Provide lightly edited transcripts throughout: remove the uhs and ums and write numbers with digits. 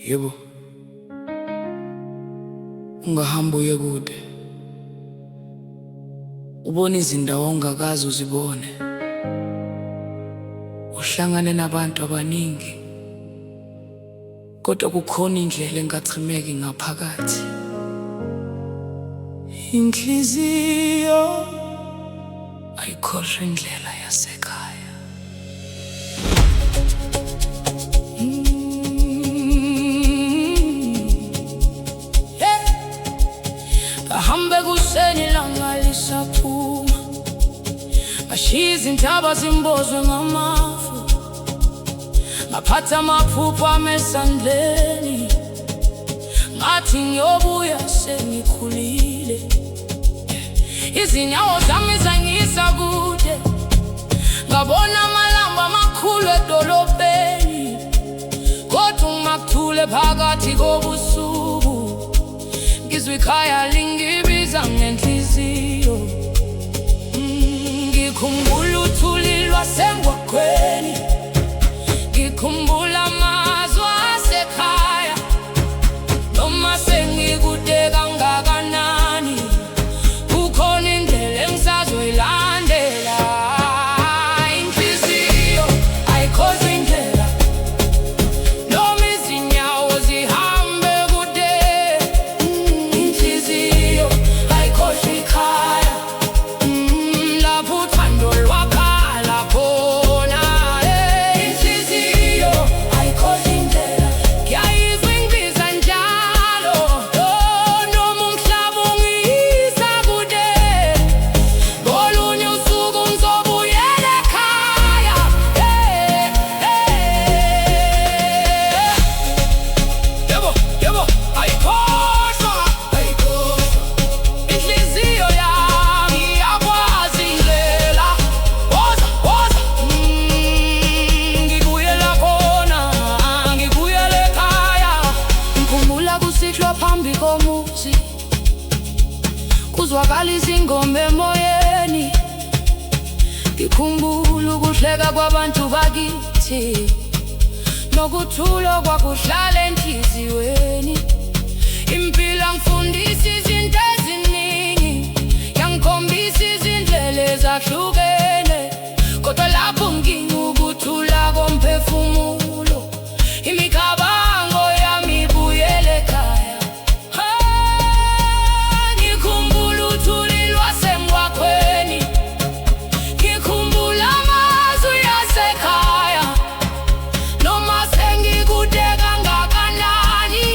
Yebo, ungahamba uye kude, ubone izindawo ongakaze uzibone, uhlangane nabantu abaningi, kodwa kukhona indlela engachimeki ngaphakathi. Inhliziyo ayikhohlwa indlela yasekhaya. Bahambe kuseni ilanga lisaphuma, bashiya izintaba zimbozwe ngamafu, ngaphatha amaphupho ami esandleni, ngathi ngiyobuya sengikhulile. Izinyawo zami zangisa kude, ngabona amalamba amakhulu edolobheni, kodwa ungakuthule phakathi kobusuku, ngizwa ikhaya lingibiza ngenhliziyo. Ngikhumbula uthuli lwasemgwaqweni, ngikhumbula amazwi asekhaya, noma sengikude kangakanani, kukhona indlela engisazoyilandela. Inhliziyo ayikhohlwa indlela, noma izinyawo zihambe kude. Inhliziyo ayikhohlwa ikhaya, lapho uthando lwakhala khona. Inhliziyo ayikhohlwa indlela, ngiyayizwa ingibiza njalo, noma umhlaba ungiyisa kude. Ngolunye usuku ngizobuyela ekhaya. Yebo, yebo, ayikhohlwa, ayikhohlwa inhliziyo yami, iyakwazi indlela. Woza, woza, ngibuyela khona, ngibuyela ekhaya. Ngikhumbula kusihlwa phambi komuzi, kuzwakala izingoma emoyeni. Ngikhumbula ukuhleka kwabantu bakithi, nokuthula kwakuhlala enhliziyweni. Impilo yangifundisa izinto eziningi, yangikhombisa izindlela ezahlukene, kodwa lapho nginukuthula komphefumulo, imicabango yami ibuyela ekhaya. Ngikhumbula uthuli lwasemgwaqweni, ngikhumbula amazwi asekhaya, noma sengikude kangakanani,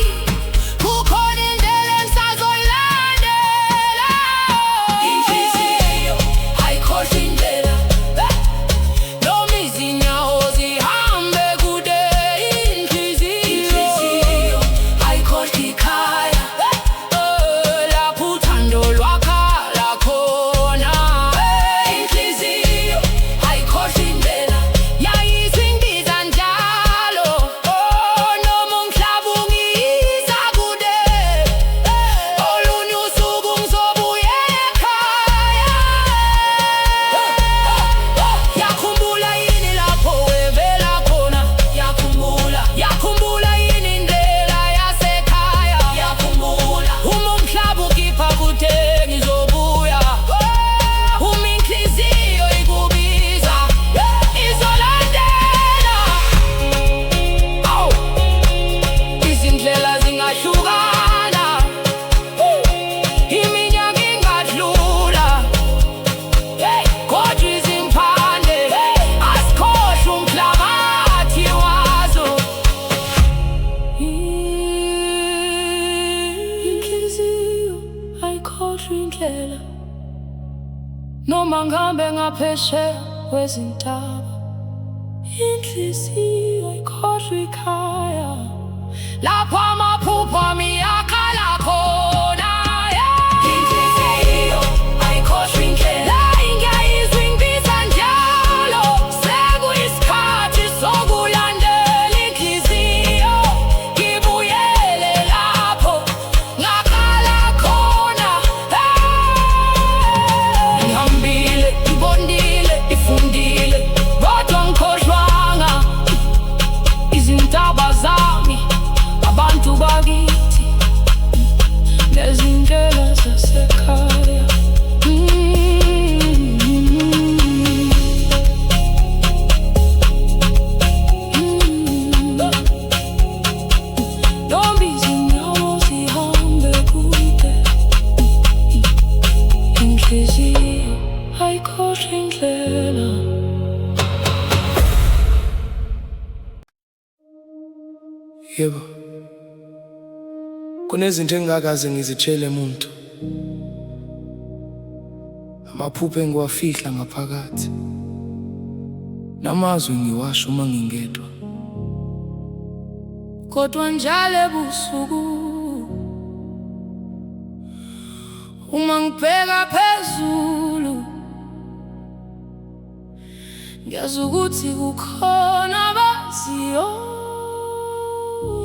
kukhona indlela engisazoyilandela. Inhliziyo ayikhohlwa indlela, noma izinyawo zihambe kude. Inhliziyo ayikhohlwa ikhaya, lapho uthando lwakhala khona. Inhliziyo ayikhohlwa indlela, yayizwa ingibiza njalo, noma umhlaba ungiyisa kude. Olunye usuku ngizobuyela ekhaya. Yakhumbula yini lapho wevela khona? Yakhumbula, yakhumbula yini indlela yasekhaya? Yakhumbula, uma umhlaba ukhipha kude ngizobuya. Uma inhliziyo ikubiza, izolandela. Awu, izindlela zingahlukana, iminyaka ingadlula, kodwa izimpande asikhohlwa umhlabathi wazo. Inhliziyo ayikhohlwa indlela, noma ngihambe ngaphesheya kwezintaba. Inhliziyo ayikhohlwa ikhaya, lapho amaphupho ami akhala khona. Inhliziyo ayikhohlwa indlela, ngiyayizwa ingibiza njalo, sekuyisikhathi sokulandela inhliziyo, ngibuyele lapho ngakhala khona. Ngihambile, ngibonile, ngifundile, kodwa angikhohlwanga izintaba zami. abantu bakithi nezindlela zasekhaya. Noma izinyawo zihambe kude, inhliziyo ayikhohlwa indlela. Yebo, kunezinto engingakaze ngizitshele muntu, amaphupho engiwafihla ngaphakathi, namazwi ngiwasho uma ngingedwa. Kodwa njalo ebusuku uma ngibheka phezulu, ngiyazi ukuthi kukhona abaziyo.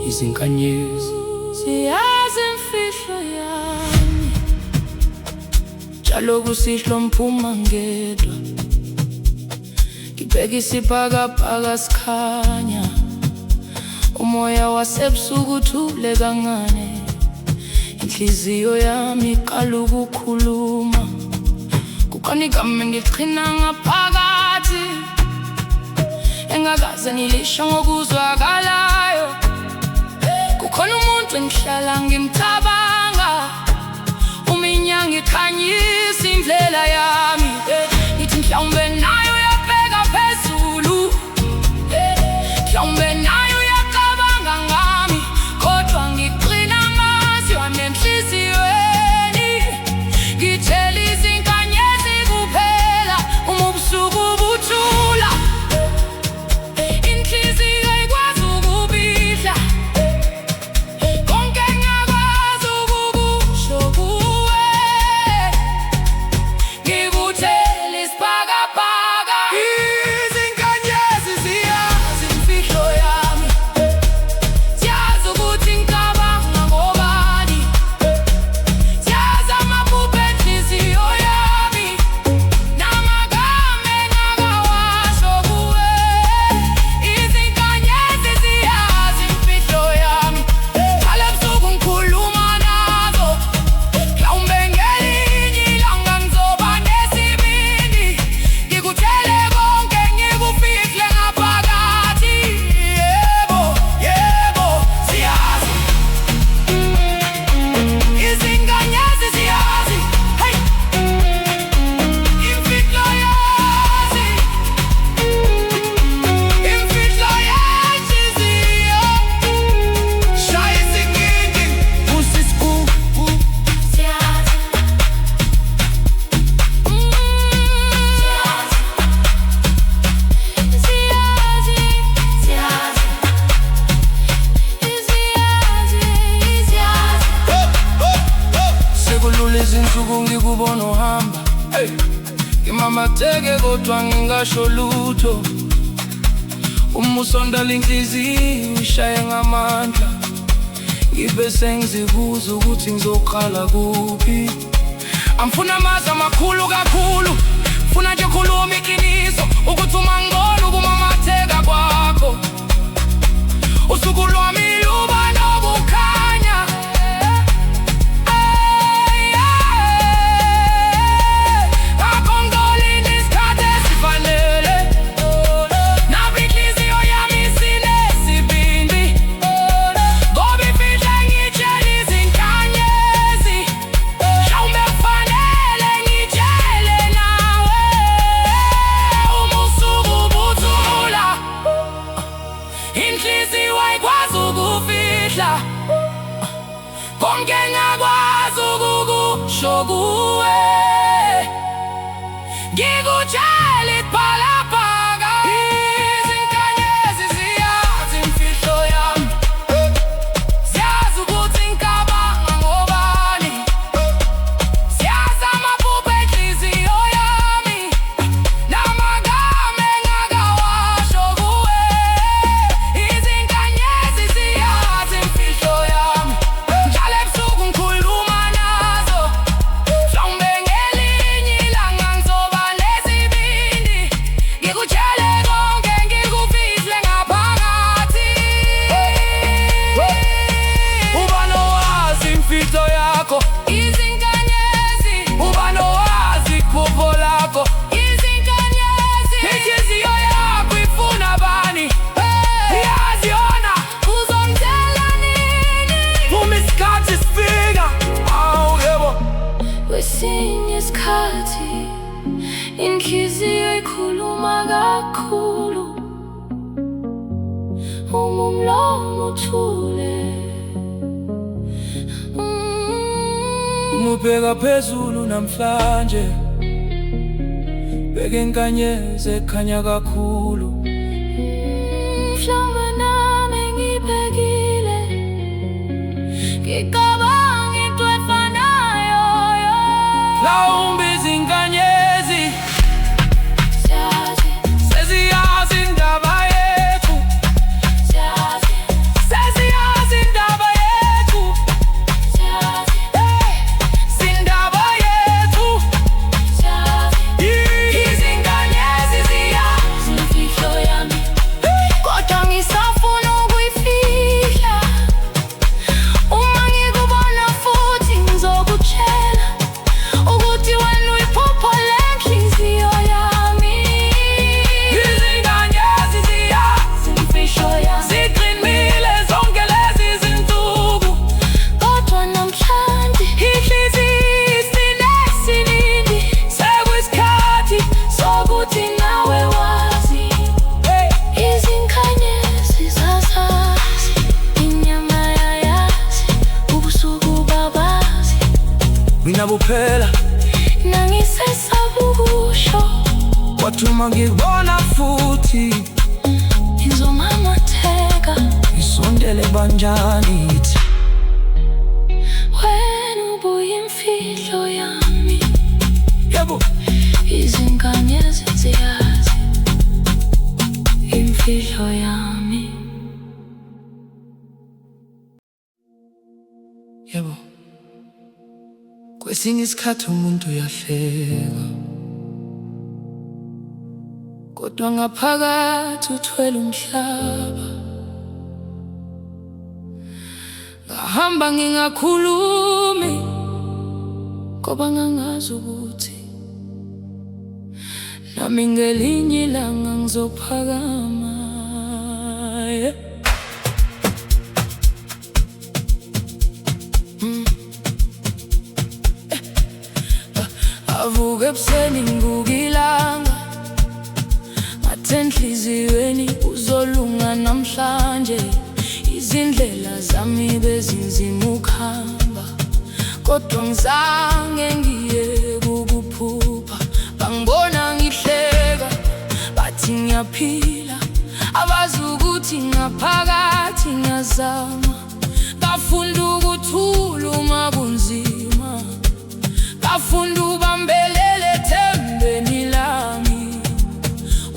Izinkanyezi ziyazi imfihlo yami, njalo kusihlwa mphuma ngedwa. Ngibheka isibhakabhaka sikhanya, umoya wasebusuku uthule kancane. Inhliziyo yami iqala ukukhuluma, kukhona igama engilichina ngaphakathi, engakaze ngilisho ngokuzwakalayo. Kukhona umuntu engihlala ngimcabanga, uma inyanga ikhanyisa indlela yami. Ngithi mhlawumbe nayo uyabheka phezulu, mhlawumbe nayo uyacabanga ngami. Kodwa ngiqina amazwi wami enhliziyweni, ngitshela izinkanyezi kuphela uma ubusuku buthula. Inhliziyo ayikwazi ukubihla konke engakwazi ukukusho kuwe, ngikuthela isibhakabhaka. Izinkanyezi ziyazi imfihlo yami, ziyazi ukuthi ngicabanga ngobani, ziyazi amaphupho enhliziyo yami, namagama engakawasho kuwe. Izinkanyezi ziyazi imfihlo yami, njalo ebusuku ngikhuluma nazo. Mhlawumbe ngelinye ilanga ngizoba nesibindi, ngikutshele konke ngikufihle ngaphakathi. Yebo, yebo, ziyazi izinkanyezi, ziyazi hey, imfihlo yazi, imfihlo yenhliziyo. Shaya isigidi vusa isigubhu, ziyazi ziyazi, ziyazi, sekulula izinsuku ngikubona uhamba, ngimamatheke kodwa ngingasho lutho. Uma usondala inhliziyo ishaye ngamandla, ngibe sengizibuza ukuthi ngizoqala kuphi. Angifuna amazwi amakhulu kakhulu, funa nje khuluma iqiniso, ukuthi uma ngibona ukumamatheka kwakho, usuku lwami luba nokukhanya. Ngakongolini isikhathi esifanele, nami inhliziyo yami isinesibindi, ngoba imfihlo ngitshela izinkanyezi. Mhlawumbe kufanele ngitshele nawe uma usuku buthula, inhliziyo ayikwazi uphuma umlomo uthule. Ubheka phezulu namhlanje, bheka inkanyezi ekhanya kakhulu. Mhlawumbe nami ngibhekile, ngicabanga into efanayo. Mhlawumbe izinkanyezi Siyazi, seziyazi indaba yethu, siyazi, seziyazi indaba yethu, siyazi, sindaba yethu. siyazi. Izinkanyezi ziyazi Imfihlo yami, kodwa ngisafuna ukuyifihla. Uma ngikubona futhi ngizokutshela ukuthi wena uyiphupho lenhliziyo yami. Izinkanyezi ziyazi, Imfihlo yami, ziqinile zonke lezi zinsuku, kodwa namhlanje inhliziyo isinesibindi. sekuyisikhathi Sokuthi nawe wazi, izinkanyezi zazazi, inyama yayazi, ubusuku babazi. mina kuphela Nangisesaba ukusho, kwathi uma ngikubona futhi ngizomamatheka. isondele banjani ithi Wena ubuyimfihlo yami, yebo. izinkanyezi ziyazi, imfihlo yami. Yebo, kwesinye isikhathi umuntu uyahleka, kodwa ngaphakathi uthwele umhlaba. Ngahamba ngingakhulumi ngoba ngangazi ukuthi nami ngelinye ilanga ngizophakama. Avuka ekuseni ngibuka ilanga, ngathi enhliziyweni uzolunga namhlanje. Izindlela zami bezinzima ukuhamba, kodwa ngizange ngiyeke ukuphupha. Bangibona ngihleka, bathi ngiyaphila, abazi ukuthi ngaphakathi ngiyazama. Ngafunda ukuthula uma kunzima, ngafunda ukubambelele ethembeni lami.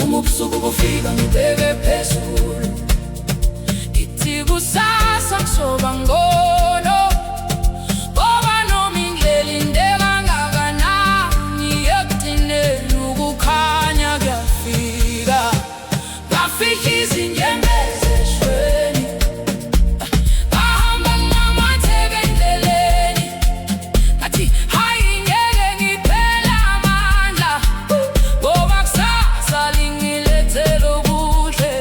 Uma ubusuku bufika ngibheke phezulu, ngithi kusasa kuzoba ngcono. Ngoba noma indlela inde kangakanani, ekugcineni ukukhanya kuyafika. Ngafihla izinyembezi eshweni, ngahamba ngingamatheka endleleni, ngathi hayi ngeke ngiphele amandla, ngoba kusasa lingilethele okuhle.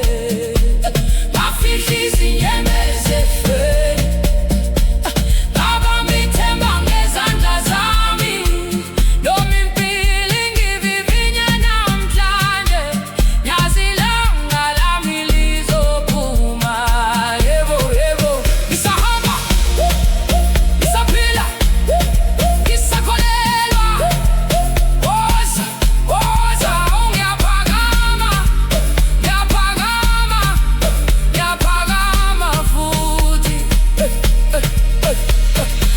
Ngafihla izinyembezi eshweni, ngabamba ithemba ngezandla zami. Noma impilo ingivivinya namhlanje, ngiyazi ilanga lami lizophuma. Yebo, yebo, ngisahamba, ngisaphila, ngisakholelwa. Woza, woza, ngiyaphakama, ngiyaphakama, ngiyaphakama futhi.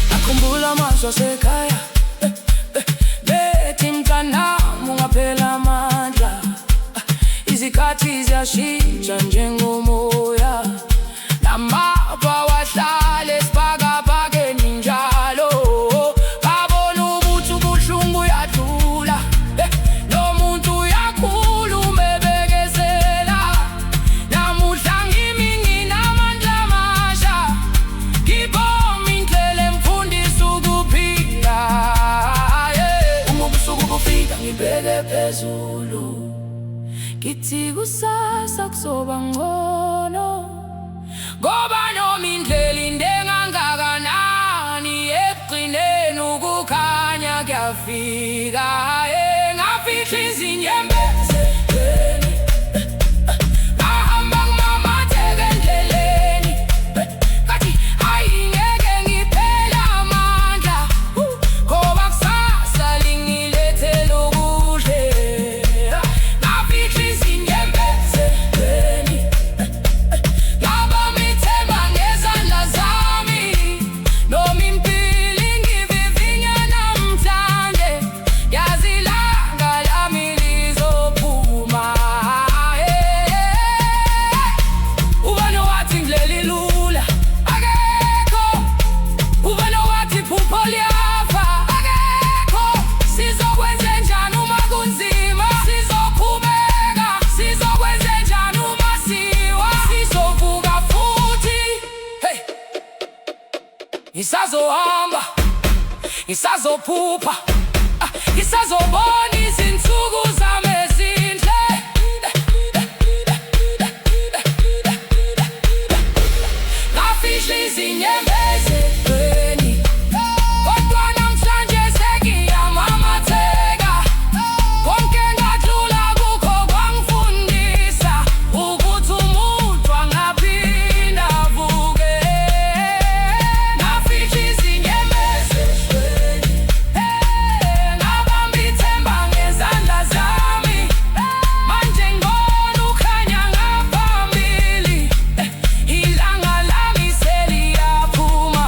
Ngakhumbula amazwi asekhaya, bethi mntanami ungaphela amandla. Izikhathi ziyashintsha njengomoya, namava wahlala esibhakabhakeni njalo. Ngabona ukuthi ubuhlungu uyadlula, nomuntu uyakhuluma ebekezela. Namuhla ngimi nginamandla amasha, ngibona indlela emfundisa ukuphila. Uma ubusuku bufika ngibheke phezulu, ngithi kusasa kuzoba ngcono. Ngoba noma indlela inde kangakanani, ekugcineni ukukhanya kuyafika. Ngafihla izinyembezi eshweni, ngahamba ngimamatheka endleleni. ngisazohamba, ngisazophupha, ngisazobona izinsuku zami ezinhle. Ngafihla izinyembezi eqweni, kodwa namhlanje sengiyamamatheka. Konke ngadlula kukho kwangifundisa ukuthi umuntu angaphinda avuke. Ngafihla izinyembezi eqweni, ngabamba ithemba ngezandla zami. Manje ngibona ukhanya ngaphambili, ilanga lami seliyaphuma.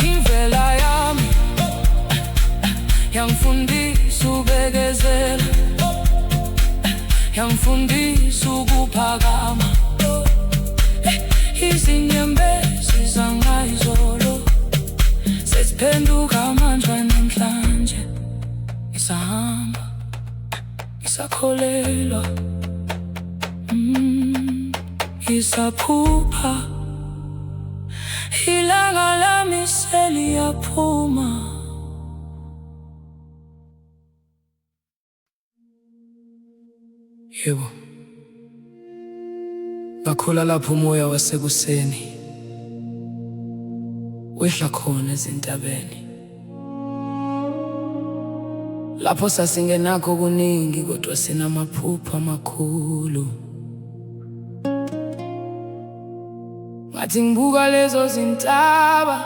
Imvela yami yangifundisa ubekezela, yangifundisa ukuphakama. Izinyembezi zangayizolo seziphenduka manje namhlanje. Ngisahamba, ngisakholelwa, ngisaphupha, ilanga lami seliyaphuma. Yebo, ngakhula lapho umoya wasekuseni wehla khona ezintabeni, lapho sasingenakho kuningi kodwa sinamaphupho amakhulu. Ngathi ngibuka lezo zintaba,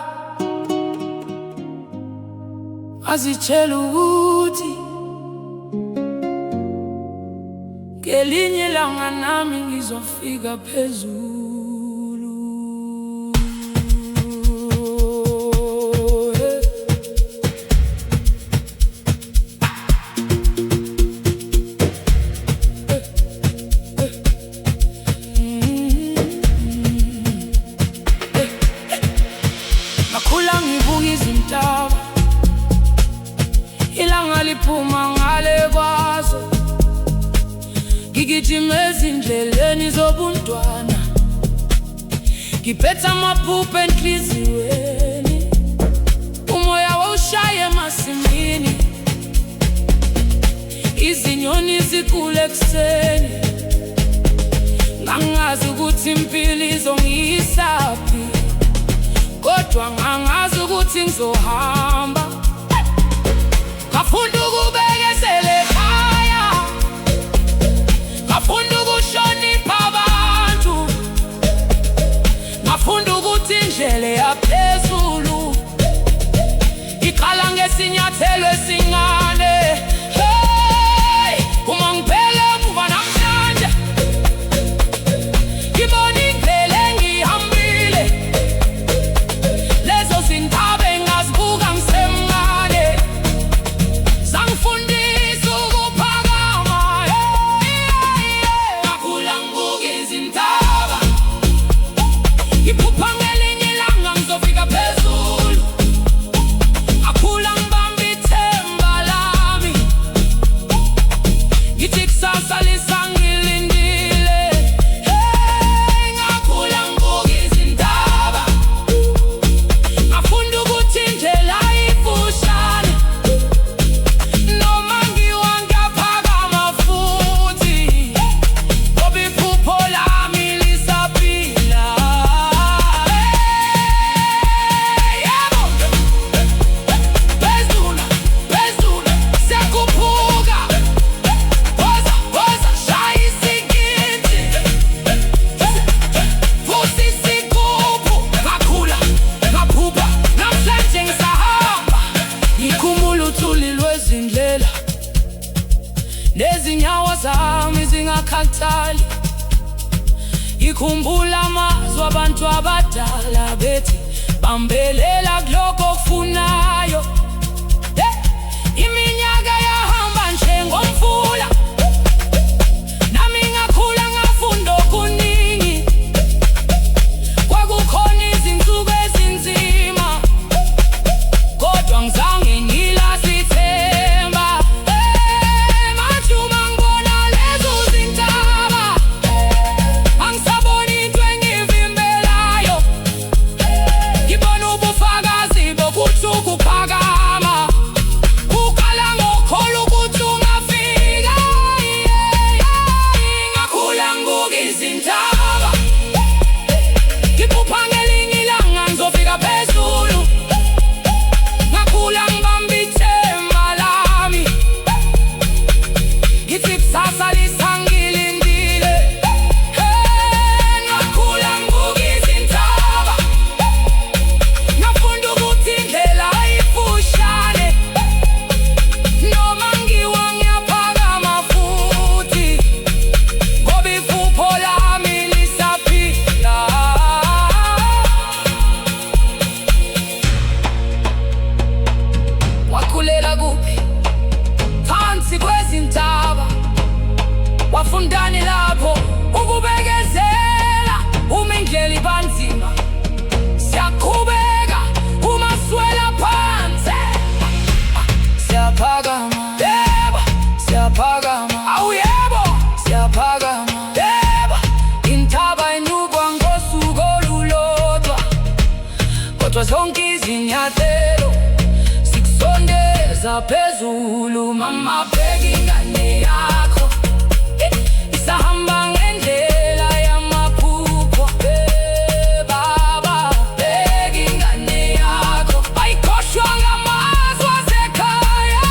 ngazitshela ukuthi ngelinye ilanga nami ngizofika phezulu. Ngakhula ngibuka izintaba, ilanga liphuma ngale kwazo. Ngigijima ezindleleni zobuntwana, ngiphethe amaphupho enhliziyweni. Umoya wawushaya emasimini, izinyoni zikule ekuseni. Ngangazi ukuthi impilo izongiyisaphi, kodwa ngangazi ukuthi ngizohamba. Ngafunda ukubekezela ekhaya, ngafunda ukuhlonipha abantu, ngafunda ukuthi indlela yaphezulu iqala ngesinyathelo esincane. Hey, uma ngibheka emuva namhlanje, ngibona indlela engihambile. Lezo zintaba engazibuka ngisemncane zangifundisa ukuphakama. Ngakhula ngibuka izintaba, ngiphupha ngelinye ilanga ngizofika phezulu. Ngakhula ngibamba ithemba lami, ngithi kusasa lisangilindile. Ngakhula ngibuka izintaba, ngafunda ukuthi indlela ifushane. Noma ngiwa ngiyaphakama futhi, ngoba iphupho lami lisaphila. Yebo, phezulu, phezulu, siyakhuphuka. Woza, woza, shaya isikindi, vusa isigubhu. Ngakhula, ngaphupha, namhlanje ngisahamba. Ngikhumbula uthuli lwezindlela, nezinyawo zami zingakhathali. Ngikhumbula amazwi abantu abadala bethi, bambelela kulokho okufunayo. Iminyaka yahamba njengomfula, nami ngakhula ngafunda okuningi. Kwakukhona izinsuku ezinzima, kodwa ngizange ngilahle ithemba. Manje uma ngibona lezo zintaba, angisaboni into engivimbelayo. kodwa zonke izinyathelo sikusondeza phezulu. Mama, bheka ingane yakho isahamba ngendlela yamaphupho. Baba, bheka ingane yakho ayikhohlwa ngamazwi asekhaya.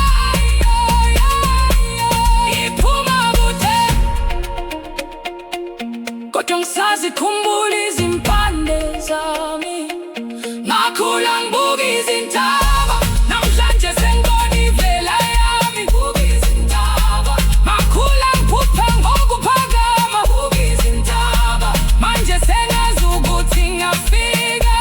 Iphuma kude kodwa ngisazikhumbula izimpande zami. Ngakhula ngibuka izintaba, namhlanje sengibona ivela yami. Buka izintaba, ngakhula ngiphupha ngokuphakama. Buka izintaba, manje sengazi ukuthi ngiyafika.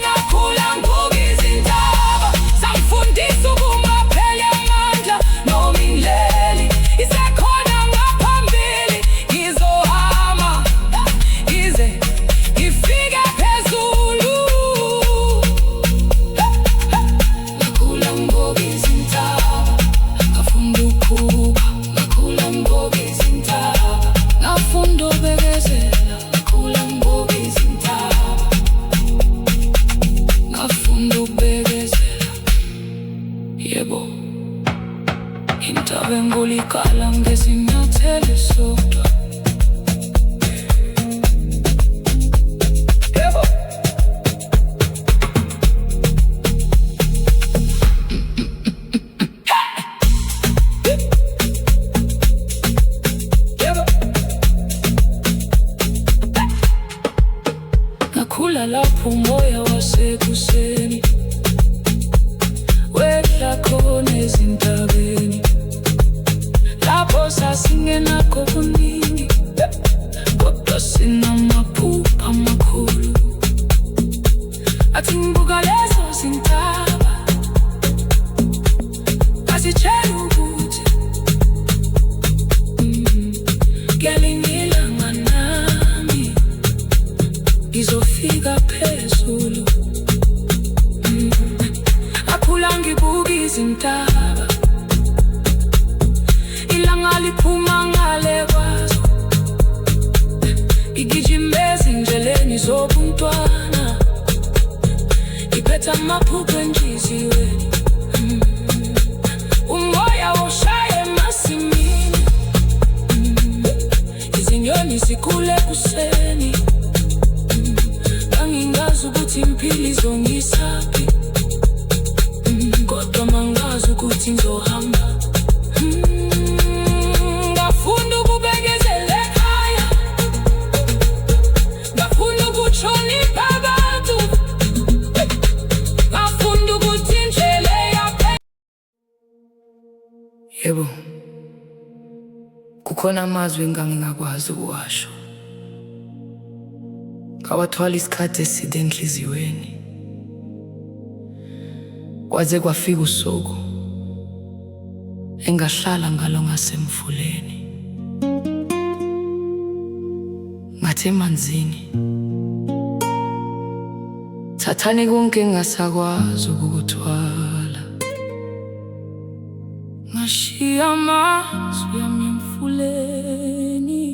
Ngakhula ngibuka izintaba, zangifundisa ukungapheli amandla noma inhleli isekhona ngaphambili. Ngizohamba ize ngifike phezulu. Ngakhula ngibuka izintaba, ngafunda ukukhupha. Ngakhula ngibuka izintaba, ngafunda ubekezela. Ngakhula ngibuka izintaba, ngafunda ukubekezela. Yebo, intaba enkulu ikhala ngesinyathelo esisodwa. Yebo, yebo. Ngakhula lapho umoya wasekuseni wehla khona ezintabeni, lapho sasingenakho kuningi kodwa sinamaphupha amakhulu. Athi ngibuka lezo zintaba, ngazitshela ukuthi ngelinye ilanga nami ngizofika phezulu. Ngakhula ngibuka izintaba, ilanga liphuma ngale kwazo. Igijima ezindleleni zobuntwana, iphethe amaphupho enhliziyweni. Umoya ushaya emasimini, izinyoni zikhula ekuseni. Ngangingazi ukuthi impilo izongisaphi, kodwa mangazi ukuthi ngizohamba. Ngafunda ukubekezela ekhaya, ngafunda ukuhlonipha abantu, ngafunda ukuthi indlela eyaphela. Yebo, kukhona amazwi engangingakwazi ukuwasho. Ngawathwala isikhathi eside enhliziyweni, kwaze kwafika usuku engahlala ngalo ngasemfuleni. Ngathi emanzini, thathani konke engasakwazi ukukuthwala. Ngashiya amazwi ami emfuleni,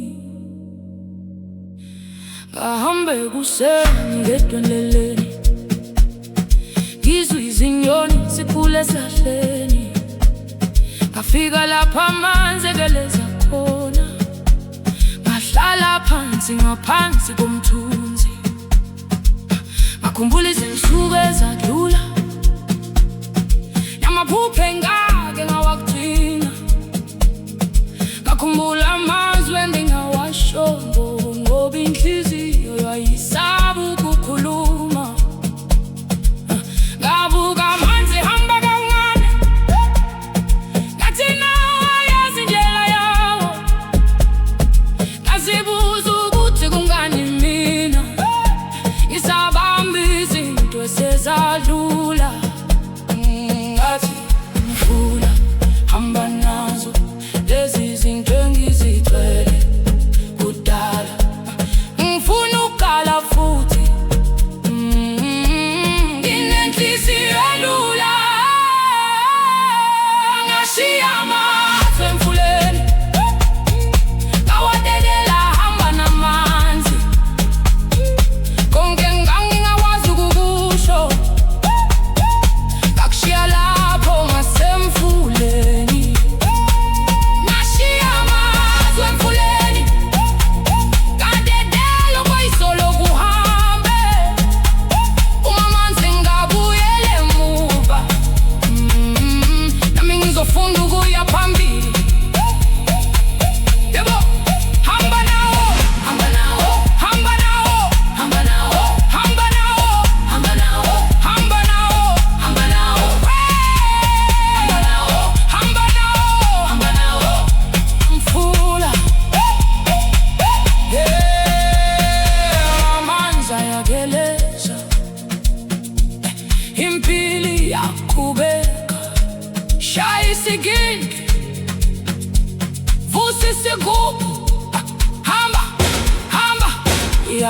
ngahamba ekuseni ngedweleleni. Ngizwa izinyoni zikhula esahleni, ngafika lapha amanzi egeleza khona. Ngahlala phansi ngaphansi komthunzi, ngakhumbula izinsuku ezadlula, namaphupho engake ngawagcina. Ngakhumbula amazwi engingawasho ngoba inhliziyo yayisaba ukukhuluma. Ngabuka amanzi ehamba kancane, ngathi nawe ayazi indlela yawo. Ngazibuza ukuthi kungani mina ngisabamba izinto esezadlula. Ngathi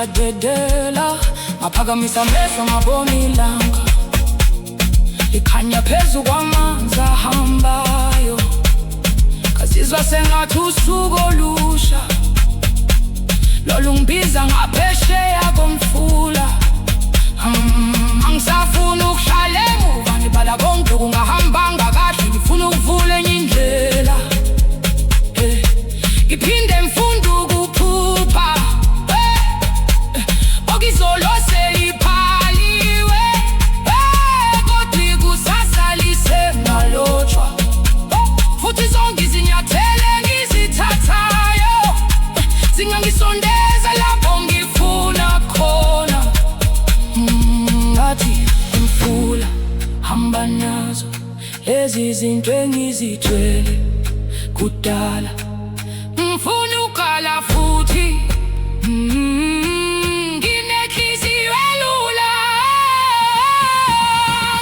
ngiyadedela, ngaphakamisa amehlo ngabona ilanga likhanya phezu kwamanzi ahambayo. Ngazizwa sengathi usuku olusha lolungibiza ngaphesheya komfula. Angisafuni ukuhlala emuva, ngibala konke kungahambanga kahle, ngifuna ukuvula enye indlela. Ngiphinde ngifunde ukuphupha, okizolo seliphaliwe, kodwa ikusasa lisengalotshwa. Futhi zonke izinyathelo engizithathayo zingangisondeza lapho ngifuna khona. Ngathi umfula hamba nazo lezi zinto engizithwele kudala, ngifuna ukukhala futhi. Nginenhliziyo elula,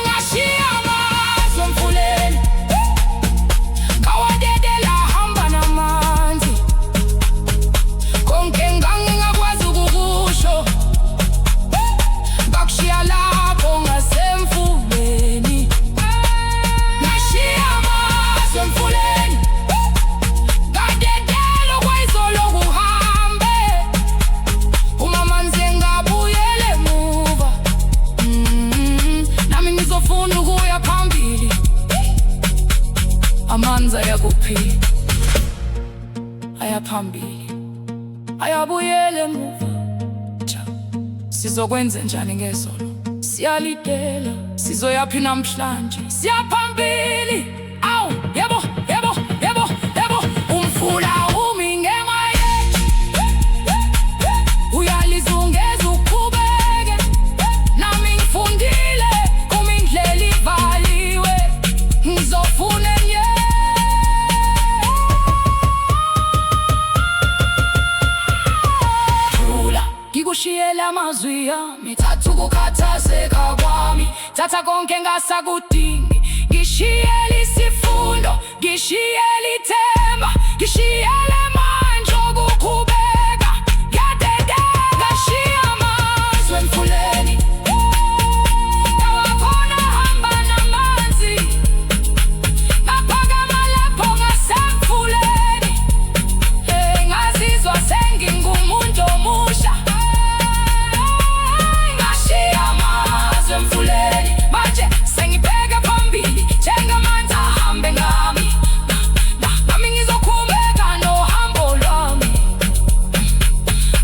ngashiya amazwi emfuleni, ngawadedela hamba namanzi. Konke ngangingakwazi ukukusho ngakushiya lapho ngasemfuleni. Ngashiya amazwi emfuleni, ngadedela okwayizolo kuhambe. Uma amanzi engabuyela emuva, nami ngizofuna ukuya phambili. Amanzi ayakuphi, ayaphambili, ayabuyela emuva. Sizokwenza njani ngezolo? Siyalidela, sizoyaphi namhlanje? Siyaphambili, awu yebo, yebo, yebo, yebo. Umfula umi ngenxa yethu, uyalizungeza uqhubeke. Nami ngifundile uma indlela ivaliwe, ngizofuna enye. Ngikushiyela amazwi ami, thatha ukukhathazeka kwami, thatha konke ngasakudingi. Ngishiyela isifundo, ngishiyela ithemba, ngishiyela amandla okuqhubeka. Ngiyadedela, ngashiya amazwi emfuleni, ngawakhona hamba namanzi. Ngaphakama lapho ngasemfuleni, ngazizwa sengingumuntu omusha. Ngashiya amazwi emfuleni, manje sengibheka phambili, njengamanzi ahambe ngami. Nami ngizoqhubeka nohambo lwami.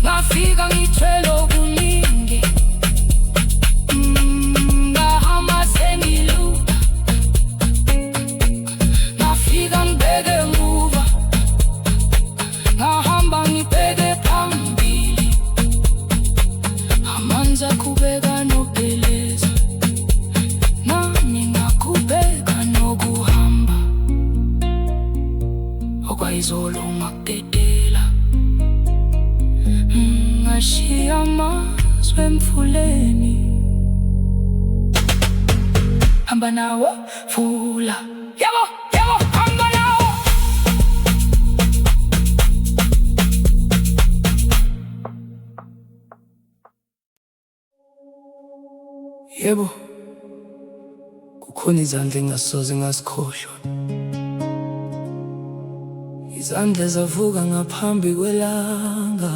Ngafika ngithwele okuningi, ngahamba sengiluka. Ngafika ngibheke emuva, ngahamba ngibheke phambili. Amanzi aqhubeka nokubeleza, nami ngaqhubeka nokuhamba. Okwayizolo ngakudedela, ngashiya amazwi emfuleni. Hamba nawo fula, yebo, yebo, hamba nawo. Yebo, kukhona izandla engasoze ngazikhohlwa, izandla zavuka ngaphambi kwelanga,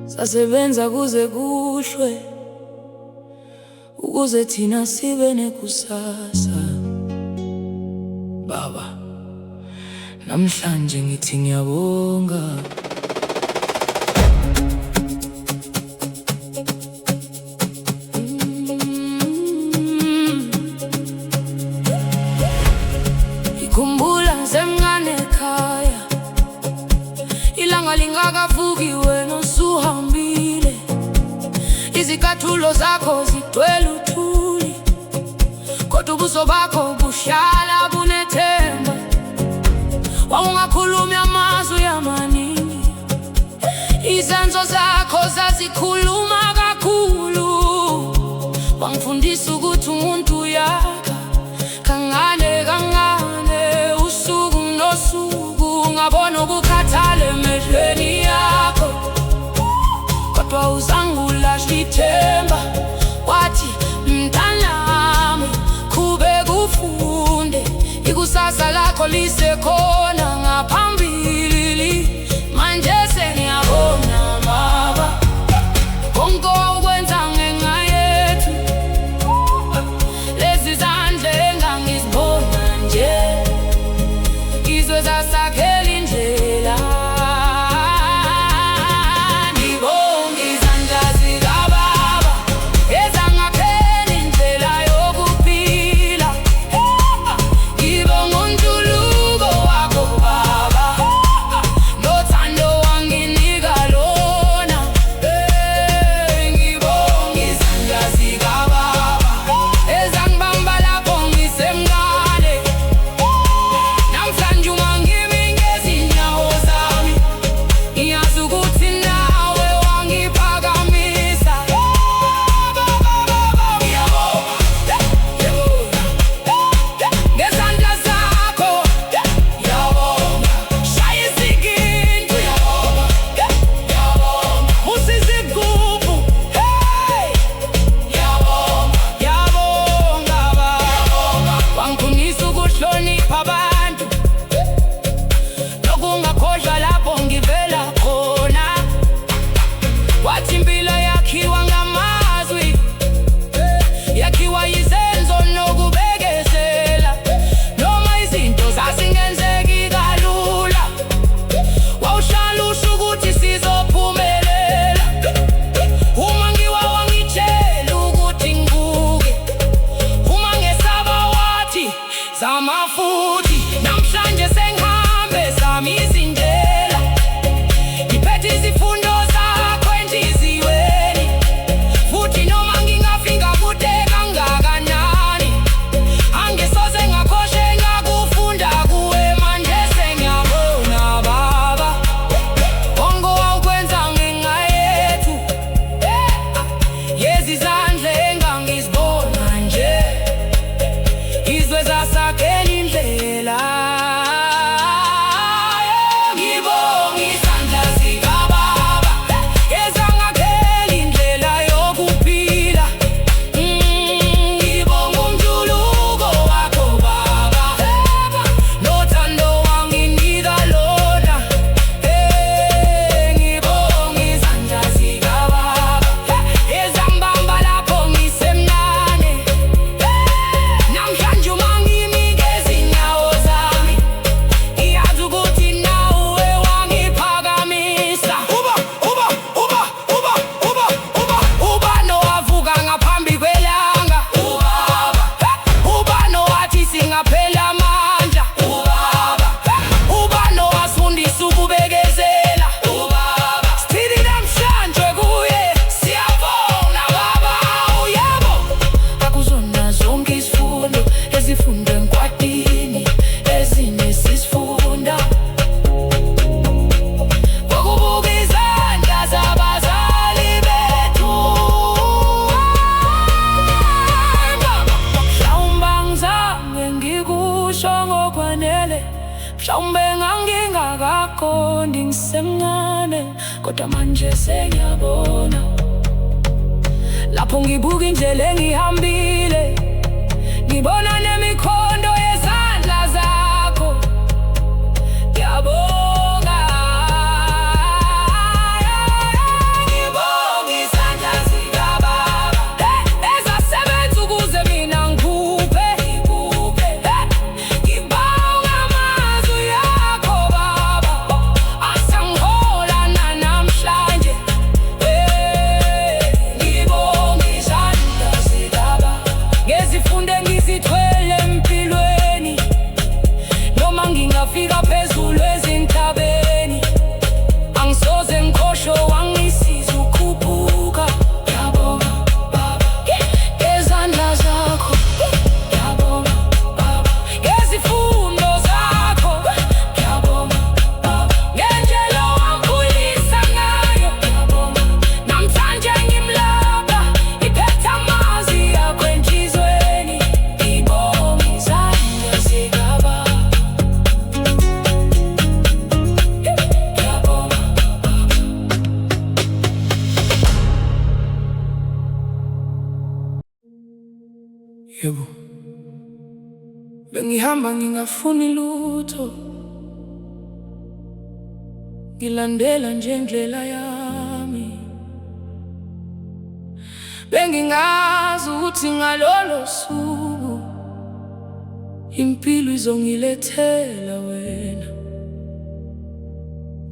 zasebenza kuze kuhlwe, ukuze thina sibe nekusasa. Baba, namhlanje ngithi ngiyabonga. Ngikhumbula ngisemncane ekhaya, ilanga lingakavuki wena usuhambile. Izicathulo zakho zigcwele uthuli, kodwa ubuso bakho buhlala bunethemba. Wawungakhulumi amazwi amaningi, izenzo zakho zazikhuluma kakhulu. Wangifundisa ukuthi umuntu uyakha kancane kancane, usuku nosuku. Ngabona ukukhathala emehlweni yakho, wayisekhona ngaphambili. Manje sengiyabona Baba, konke owakwenza ngenxa yethu. Lezi zandla engangizibona nje, izwe zasakhela indlela. Ngibonga izandla zikaBaba ezangakhela indlela yokuphila. Ngibonga umjuluko wakho Baba, nothando wanginika lona. Ngibonga izandla zikaBaba ezangibamba lapho ngisemncane. Namhlanje uma ngimi ngezinyawo zami, ngiyazi ukuthi nawe wangiphakamisa. Ngezandla zakho shaya iziginci, musa izigubhu. Ngiyabonga Baba, wangifundisa ukuhlonipha abantu, nokungakhohlwa lapho ngivela khona. Wathi impilo yakhiwa ngamazwi, yakhiwa yizenzo nokubekezela. Noma izinto zazingenzeki kalula, wawuhlala usho ukuthi sizophumelela. Uma ngiwa wangitshela ukuthi ngibuke, uma ngesaba wathi zama futhi. Namhlanje sengihambe zami izindlela, ngiphethe izifundo zakho enhliziyweni. Futhi noma ngingafika kude kangakanani, angisoze ngakhohlwa engakufunda kuwe. Manje sengiyabona Baba, konke owakwenza ngenxa yethu. Lezi zandla engangizibona nje, izwe zasakhela indlela. Ngibonga izandla zikaBaba ezangakhela indlela yokuphila. Ngibonga umjuluko wakho Baba, nothando wanginika lona. Ngibonga izandla zikaBaba ezangibamba lapho ngisemncane. Namhlanje uma ngimi ngezinyawo zami, ngiyazi ukuthi nawe wangiphakamisa. Ubani owavuka ngaphambi kwelanga, ubani owathi singaphela amandla, ubani owasifundisa ukubekezela. Sithi namhlanje kuye siyabonga Baba. Yebo, akuzona zonke izifundo ezifundwe encwadini, ezinye sizifunda ngokubuka izandla zabazali bethu. Mhlawumbe angizange ngikusho ngokwanele, mhlawumbe ngangingakakhoni ngisemncane, kodwa manje sengiyabona. Lapho ngibuka indlela engihambile, ngibona nemikhondo yezandla zakho. Ngiyabonga, ngibonga izandla zikaBaba ezasebenza ukuze mina ngikhuphe. Ngibonga amazwi yakho Baba asangihola namhlanje. Ngibonga izandla zikaBaba ngezifundo engizithwele empilweni. Noma ngingafika phezulu ezintabeni, angisoze ngikhohlwe wangisiza ukukhuphuka. Ngiyabonga Baba ngezandla zakho, ngiyabonga Baba ngezifundo zakho, ngiyabonga Baba ngendlela owangikhulisa ngayo, ngiyabonga. Namhlanje ngimlapha ngiphethe amazwi akho enhliziyweni. Ngibonga izandla zikaBaba. Yebo, Bengihamba ngingafuni lutho, ngilandela nje indlela yami. Bengingazi ukuthi ngalolo suku impilo izongilethela wena,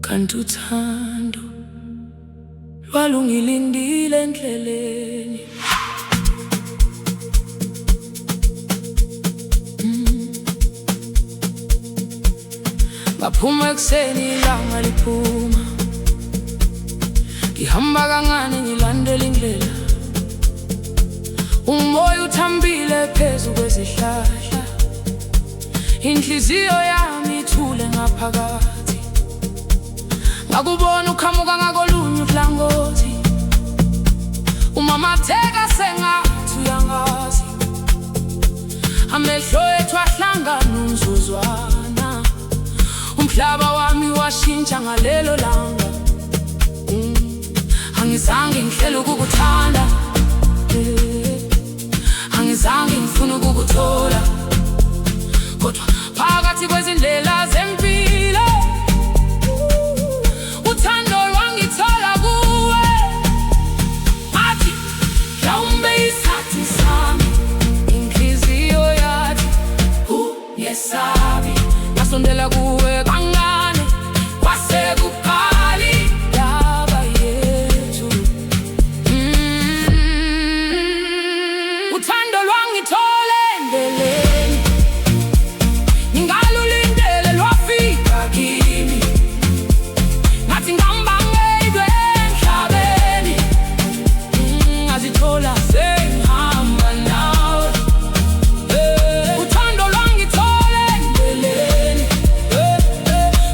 kanti uthando lwalungilindile endleleni. Ngaphuma ekuseni ilanga liphuma, ngihamba kancane ngilandela indlela. Umoya uthambile phezu kwezihlahla, inhliziyo yami ithule ngaphakathi. Ngakubona uqhamuka ngakolunye uhlangothi, umamatheka sengathi uyangazi. Amehlo ethu ahlangana umzuzwana, umhlaba wami washintsha ngalelo langa. Angizange ngihlele ukukuthanda, angizange ngifune ukukuthola, kodwa phakathi kwezindlela zempilo uthando lwangithola kuwe. Athi mhlawumbe isikhathi sami, inhliziyo yathi yesabi. Ngasondela kuwe kancane, kwasekuqali indaba yethu. Uthando lwangithola endleleni, ngingalulindele lwafika kimi. Ngathi ngihamba ngedwa emhlabeni, ngazithola sengihamba nawe. Uthando lwangithola endleleni,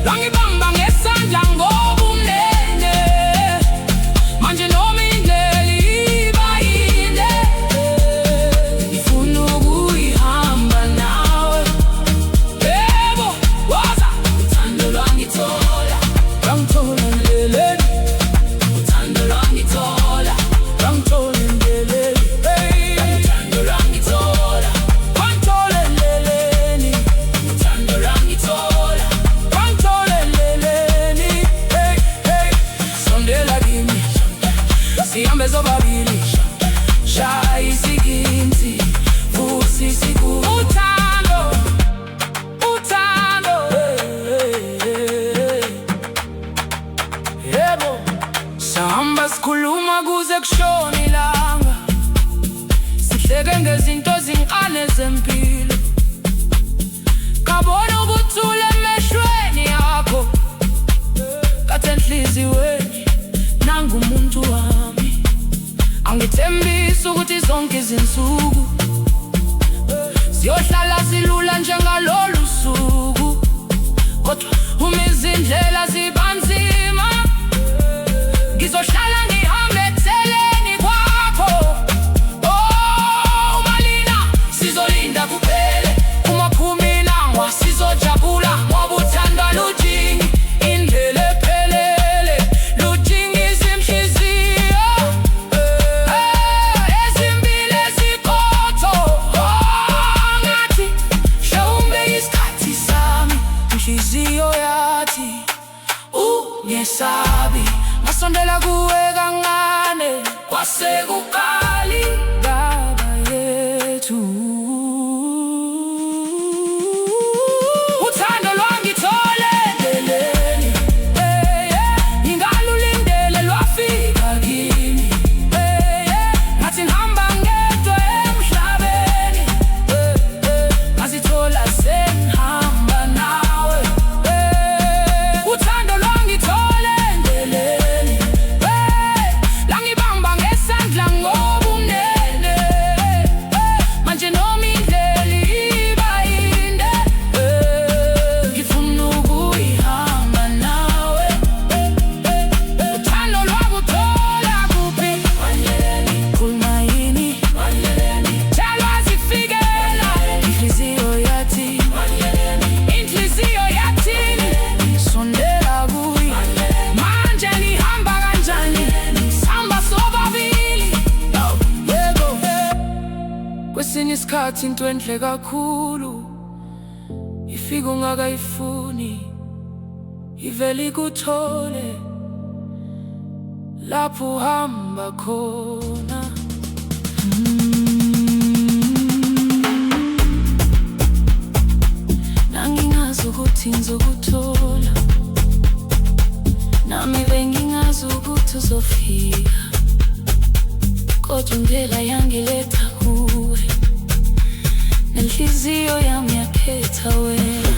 lwangibamba ngesandla ngobumnene. Manje noma indlela iba yinde, ngifuna ukuyihamba nawe. Yebo, woza uthando lwangithola, lwangithola endleleni. Uthando lwangithola, lwangithola endleleni. Uthando lwangithola, lwangithola endleleni. Uthando lwangithola, lwangithola endleleni. Sondela kimi, sihambe sobabili, shaya isiginci, vusa isigubhu. Uthando, uthando, yebo. Sahamba sikhuluma kuze kushone ilanga, sihleke ngezinto zinkane zempilo. Ngabona ukuthula emehlweni akho, kathi enhliziyweni nangumuntu wami. Angithembisa ukuthi zonke izinsuku ziyohlala zilula njengalolu suku, kodwa uma izindlela ziba nzima, ngizohlala ngihambe eceleni kwakho. Oh, umalina sizolinda kuphele, uma phuma ilanga sizojabula, ngoba uthando alujingi indlela ephelele, lujingisa inhliziyo ezimbili eziqotho. Ngathi mhlawumbe isikhathi sami, inhliziyo yathi yesabi. Ngasondela kuwe kancane, kwasekuqali indaba yethu. Uthando lwangithola endleleni, ngingalulindele lwafika kimi. Ngathi ngihamba ngedwa emhlabeni, ngazithola sengihamba nawe. Uthando lwangithola endleleni, langibamba ngesandla ngobumnene. Manje noma indlela iba yinde, ngifuna ukuyihamba nawe. Uthando lwakuthola kuphi? Khuluma yini? Tshelwa zifikela, inhliziyo yathi, inhliziyo yathini? Sondela kuye, manje ngihamba kanjani? Sihamba sobabili, yebo. Kwesinye isikhathi into enhle kakhulu ifika ungakayifuni, ivele ikuthole lapho uhamba khona. Nangingazi ukuthi ngizokuthola, nami bengingazi ukuthi uzofika, kodwa impela yangiletha kuwe, nenhliziyo yami yakhetha wena.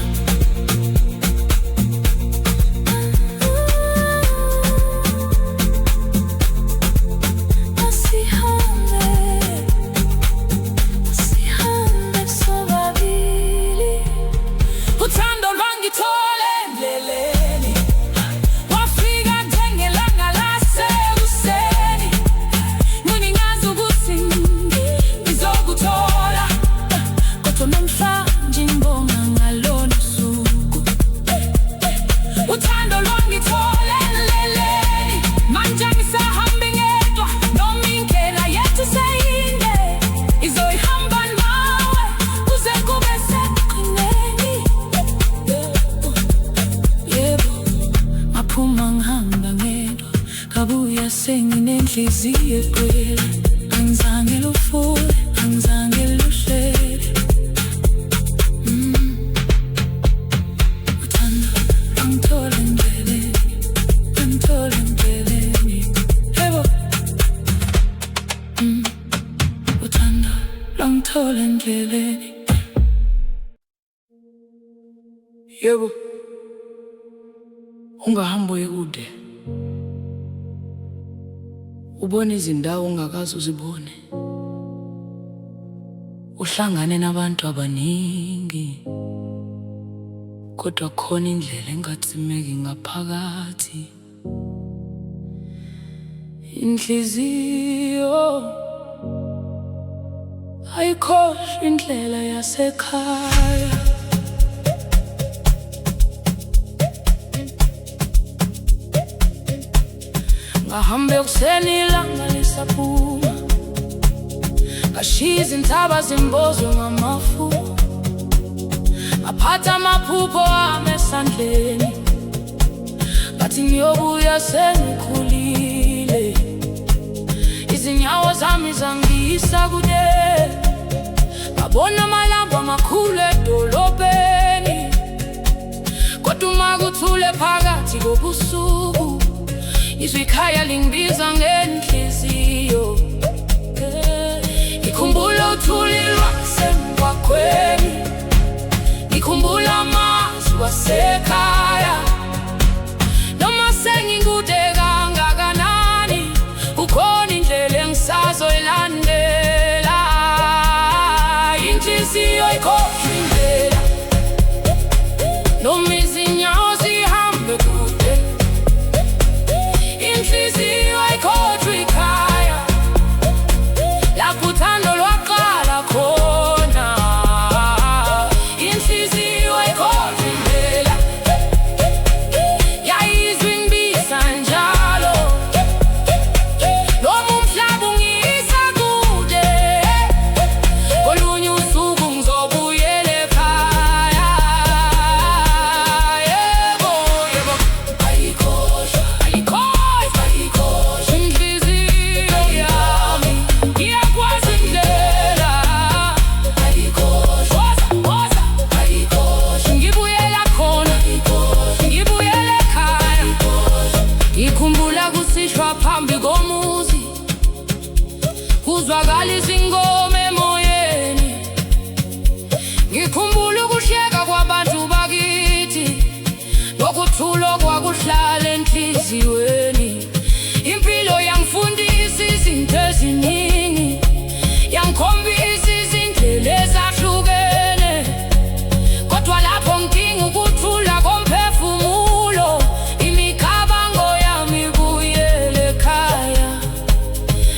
Senginenhliziyo egcwele, angizange lufule, angizange luhlele. Uthando lwangithola endleleni, lwangithola endleleni. Yebo, uthando lwangithola endleleni. Yebo, ungahambi uye kude, ubone izindawo ongakaze uzibone, uhlangane nabantu abaningi, kodwa khona indlela engathimeki ngaphakathi. Inhliziyo ayikhohlwa indlela yasekhaya. Ngahambe ekuseni ilanga lisaphuma, ngashiya izintaba zimbozwe ngamafu, ngaphatha amaphupho ami esandleni, ngathi ngiyobuya sengikhulile. Izinyawo zami zangiyisa kude, ngabona amalambu amakhulu edolobheni, kodwa uma kuthule phakathi kobusuku, izwi ekhaya lingibiza ngenhliziyo. Ngikhumbula uthuli lwasemgwaqweni, ngikhumbula amazwi wasekhaya. Noma sengikude kangakanani, ukhona indlela engisazoyilandela. Inhliziyo ayikhohlwa indlela, noma izinyawo zihambe kude. Inhliziyo ayikhohlwa ikhaya, lapho uthando lwaqala khona. Inhliziyo ayikhohlwa indlela, yayizwa ingibisa njalo, noma umhlaba ungiyisa kude, kolunye usuku ngizobuyela ekhaya. Yebo, yebo, ayikhohlwa, ayikhohlwa, ayikhohlwa inhliziyo yami, iyakwazi indlela. Ayikhohlwa, woza, ayikhohlwa, ngibuyela khona, ngibuyela ekhaya. Ngikhumbula kusishwa phambi komuzi, kuzwakala izingoma emoyeni. Ngikhumbula ukushiyeka kwabantu bakithi, nokuthula okwakuhlala enhliziyweni. Impilo yangifundisa izinto eziningi, yangikhombisa izindlela ezahlukene, kodwa lapho nginga ukuthula komphefumulo, imicabango yami ibuyele ekhaya.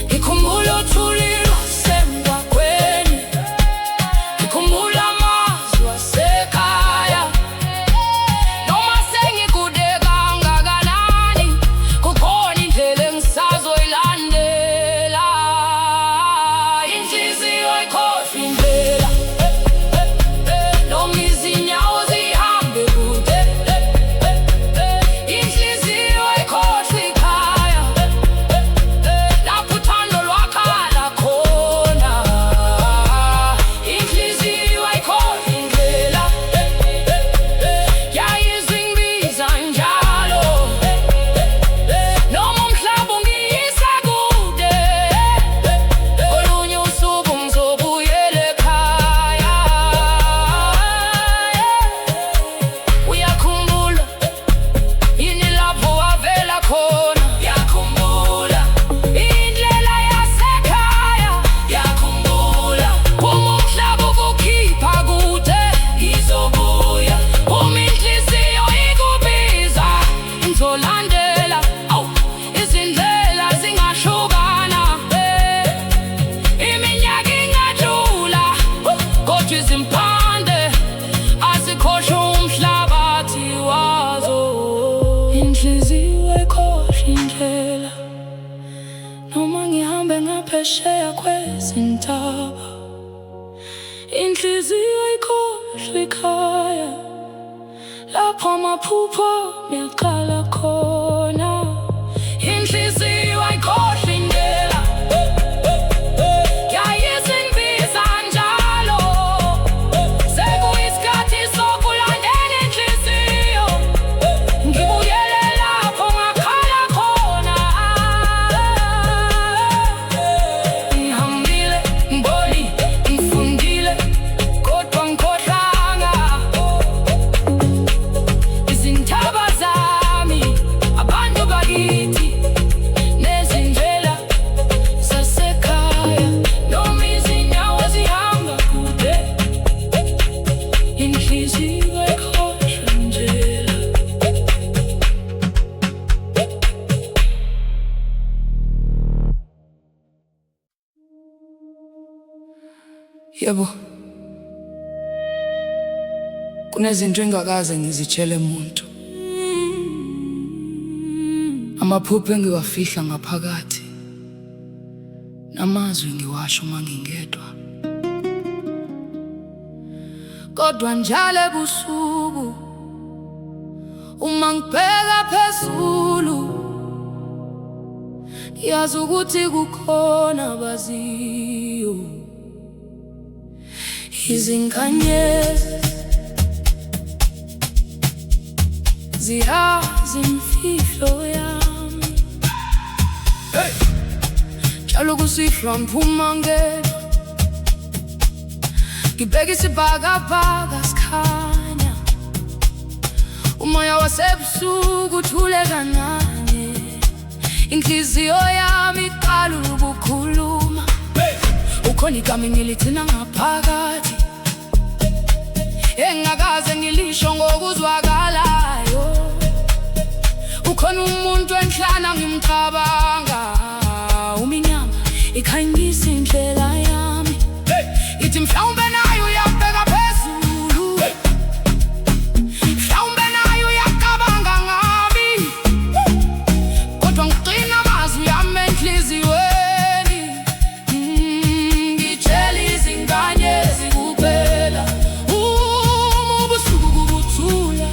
Ngikhumbula uthuli lwasemgwaqweni, ngikhumbula amazwi wasekhaya. Noma sengikude kangakanani, khona. Ngiyakhumbula indlela yasekhaya. Ngiyakhumbula uma umhlaba ukukhipha kude. Ngizobuya uma inhliziyo ikubiza. Ngizolandela izindlela zingahlukana. Iminyaka ingadlula kodwa izimpande azikhohlwa umhlabathi wazo. Inhliziyo ayikhohlwa indlela noma ngihambe ngaphesheya kwezintaba. Inhliziyo ayikhohlwa ikhaya lapho amaphupho yaqala khona. Inhliziyo ayikhohlwa indlela yayisingibiza njalo. Sekuyisikhathi sokulandela inhliziyo. Ngibuyele lapho ngakhala khona. Ngihambile, ngibonile, ngifundile kodwa ngikhohlanga. Izintaba zami, abantu bakithi, nezindlela zasekhaya, noma izinyawo zihamba kude. Inhliziyo ayikhohlwa indlela. Yebo, kunezinto engakaze ngizitshele muntu. Amaphupho engiwafihla ngaphakathi, namazwi ngiwasho uma ngingedwa. Kodwa njalo ebusuku uma ngibheka phezulu, ngiyazi ukuthi kukhona abaziyo. Izinkanyezi ziyazi imfihlo yami. Njalo kusihlwa ngiphuma ngedwa, ngibheka isibhakabhaka sikhanya. Umoya wasebusuku uthule kancane. Inhliziyo yami iqala ukukhuluma. Ukhona igama engilithina ngaphakathi, engakaze ngilisho ngokuzwakalayo. Ukhona umuntu enhlana ngimcabanga. Uminyama ikhanyisa indlela yami, ithi mhlawumbe nayo uyabheka phezulu. Mhlawumbe nayo uyacabanga ngami. Kodwa ngigcina amazwi yami enhliziyweni. Ngitshela izinkanyezi kuphela uma ubusuku bubuthula.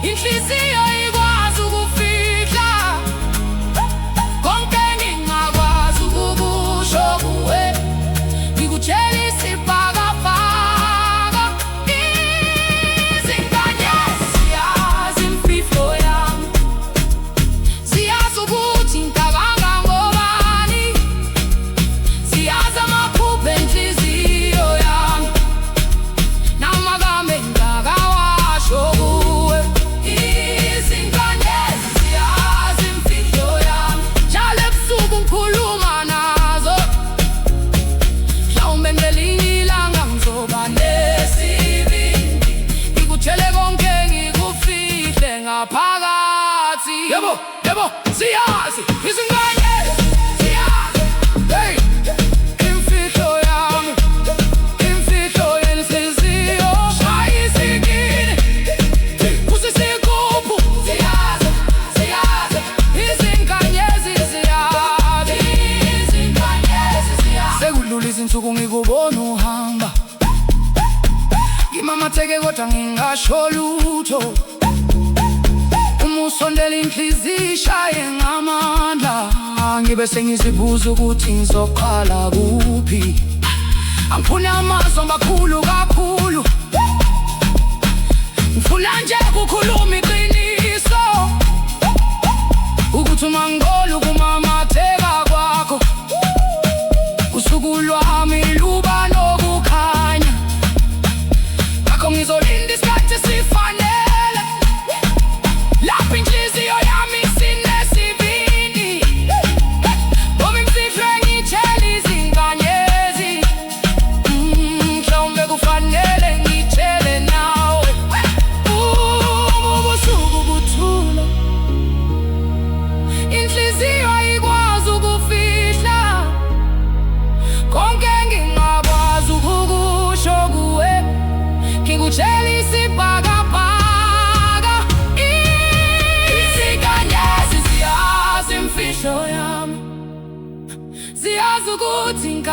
Inhliziyo ikwazi ukufihla konke engingakwazi ukukusho kuwe. Ngikutshela isibhakabhaka. Izinkanyezi ziyazi imfihlo yami, ziyazi ukuthi ngicabanga ngobani. Ziyazi amaphupho enhliziyo yami, namagama engingakawasho kuwe. Izinkanyezi ziyazi imfihlo yami, njalo ebusuku ngikhuluma nazo. Mhlawumbe ngelinye ilanga ngizoba nesibindi, ngikutshele konke ngikufihle ngaphakathi. Yebo, yebo, ziyazi izinkanyezi, ziyazi imfihlo yami, imfihlo yenhliziyo. Shaya isikini, kusisigubhu. Ziyazi, ziyazi izinkanyezi, ziyazi izinkanyezi, ziyazi. Sekudlula izinsuku ngikubona uhamba, ngimamatheke kodwa ngingasho lutho. Uma usondela inhliziyo ishaye ngamandla, ngibe sengizibuza ukuthi ngizoqala kuphi. Angifuni amazwi amakhulu kakhulu, ngifuna nje ukukhuluma iqiniso. Ukuthi uma ngikholwa ukumamatheka kwakho, usuku lwami luba nokukhanya. Ngakho ngizolinda isikhathi sifanele, lapho inhliziyo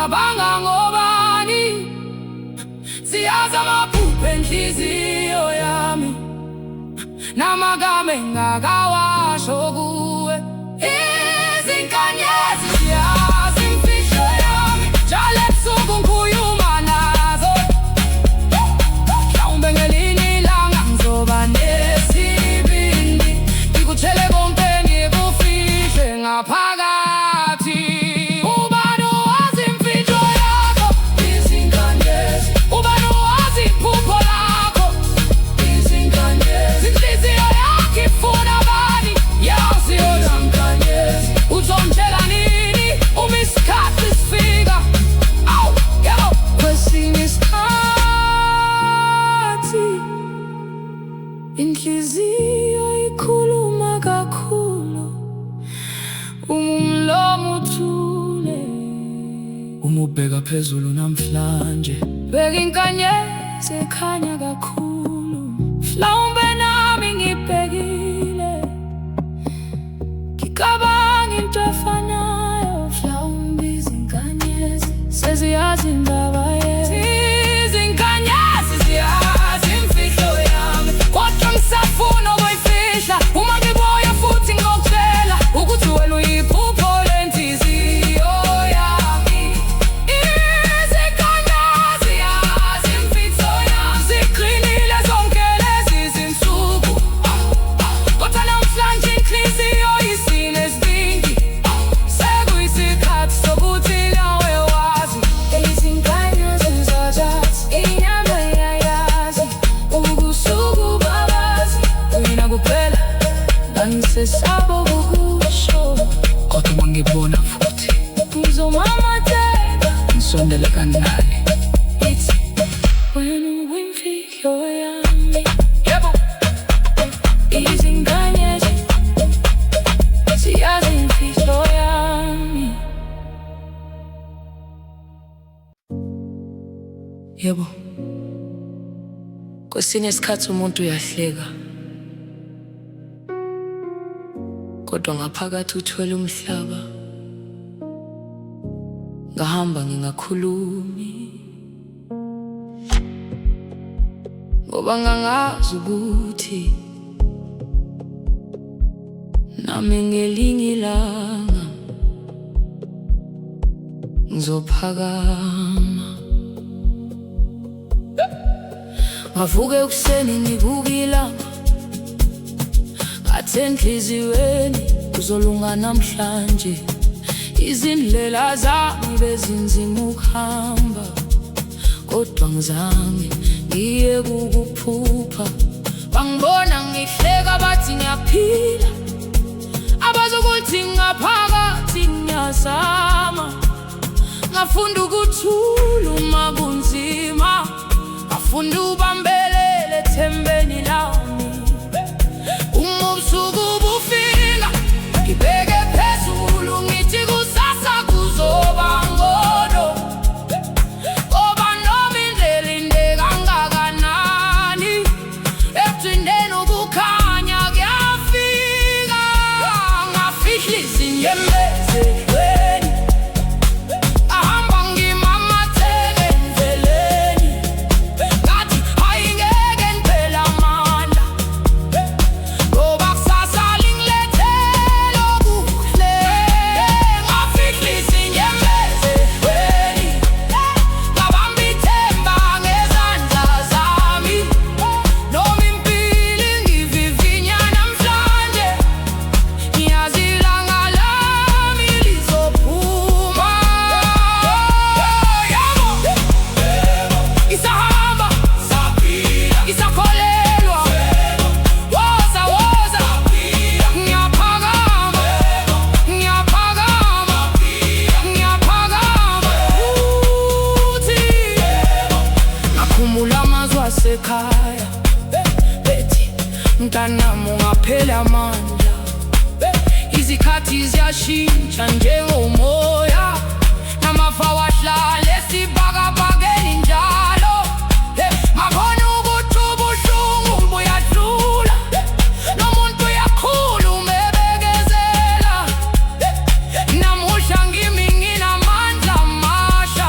ngicabanga ngobani, siyazi amaphupho enhliziyo yami, namagama engakawasho kuwe. Izinkanyezi ziyazi imfihlo yami, njalo ebusuku ngikhuluma nazo. Mhlawumbe ngelinye ilanga ngizoba nesibindi, ngikutshele konke ngikufihle ngaphakathi. Ubani owazi imfihlo yakho? Izinkanyezi. Ubani owazi iphupho lakho? Izinkanyezi. Inhliziyo yakho ifuna bani? Yazi yona. Izinkanyezi. Uzomtshela nini uma isikhathi sifika? Awu, yebo. Kwesinye isikhathi inhliziyo ikhuluma kakhulu, umlomo uthule. Uma ubheka phezulu namhlanje, bheka inkanyezi ekhanya kakhulu. Mhlawumbe nami ngibhekile, ngicabanga into efanayo. Mhlawumbe izinkanyezi seziyazi indaba yethu. Izinkanyezi ziyazi imfihlo yami, kodwa ngisafuna ukuyifihla. Uma ngibuya futhi ngokutshela ukuthi wena uyiphupho lenhliziyo yami. Izinkanyezi ziyazi imfihlo yami, ziqinile zonke lezi zinsuku, kodwa namhlanje inhliziyo isinesibindi. Sekuyisikhathi sokuthi nawe wazi. Izinkanyezi zizazazi, inyama iyayazi, ubusuku babazi. Mina kuphela ngangisesaba ukusho, kodwa uma ngibona futhi ngizomamatheka, ngisondele kancane. Ithi wena uyimfihlo yami. Yebo. Izinkanyezi ziyazi imfihlo yami. Yebo, kwesinye isikhathi umuntu uyahleka, kodwa ngaphakathi uthwele umhlaba. Ngahamba ngingakhulumi, ngoba ngangazi ukuthi nami ngelinye ilanga ngizophakama. Ngavuka ekuseni ngibuka ilanga, ngathi enhliziyweni kuzolunga namhlanje. Izindlela zami bezinzima ukuhamba, kodwa ngizange ngiye kukuphupha. Bangibona ngihleka bathi ngiyaphila, abazokuthi ngaphakathi ngiyazama. Ngafunda ukuthula uma kunzima, ngafunda ubambelele ethembeni lami. Uma ubusuku bufika, ngibheke phezulu ngithi kusasa kuzoba ngcono. Ngoba noma indlela inde kangakanani, ekuthindeni ukukhanya kuyafika. Ngafihla izinyembezi ehlweni, ngahamba ngimamatheke endleleni. Ngathi hayi ngeke ngiphele amandla, ngoba kusasa lingilethele okuhle. Ngafihla izinyembezi ehlweni, ngabamba ithemba ngezandla zami. Noma impilo ingivivinya namhlanje, ngiyazi ilanga lami lizophuma. Yebo, ngisahamba, ngisakholelwa. Woza, woza, ngiyaphakama, ngiyaphakama, ngiyaphakama. Uthi ngakhumbula amazwi asekhaya, bethi mntanami ungapheli amandla. Izikhathi ziyashintsha njengomoya, namafa wahlala esibhakabhakeni njalo. Ngabona ukuthi ubuhlungu buyadlula, nomuntu uyakhuluma ebekezela. Namuhla ngimi nginamandla amasha.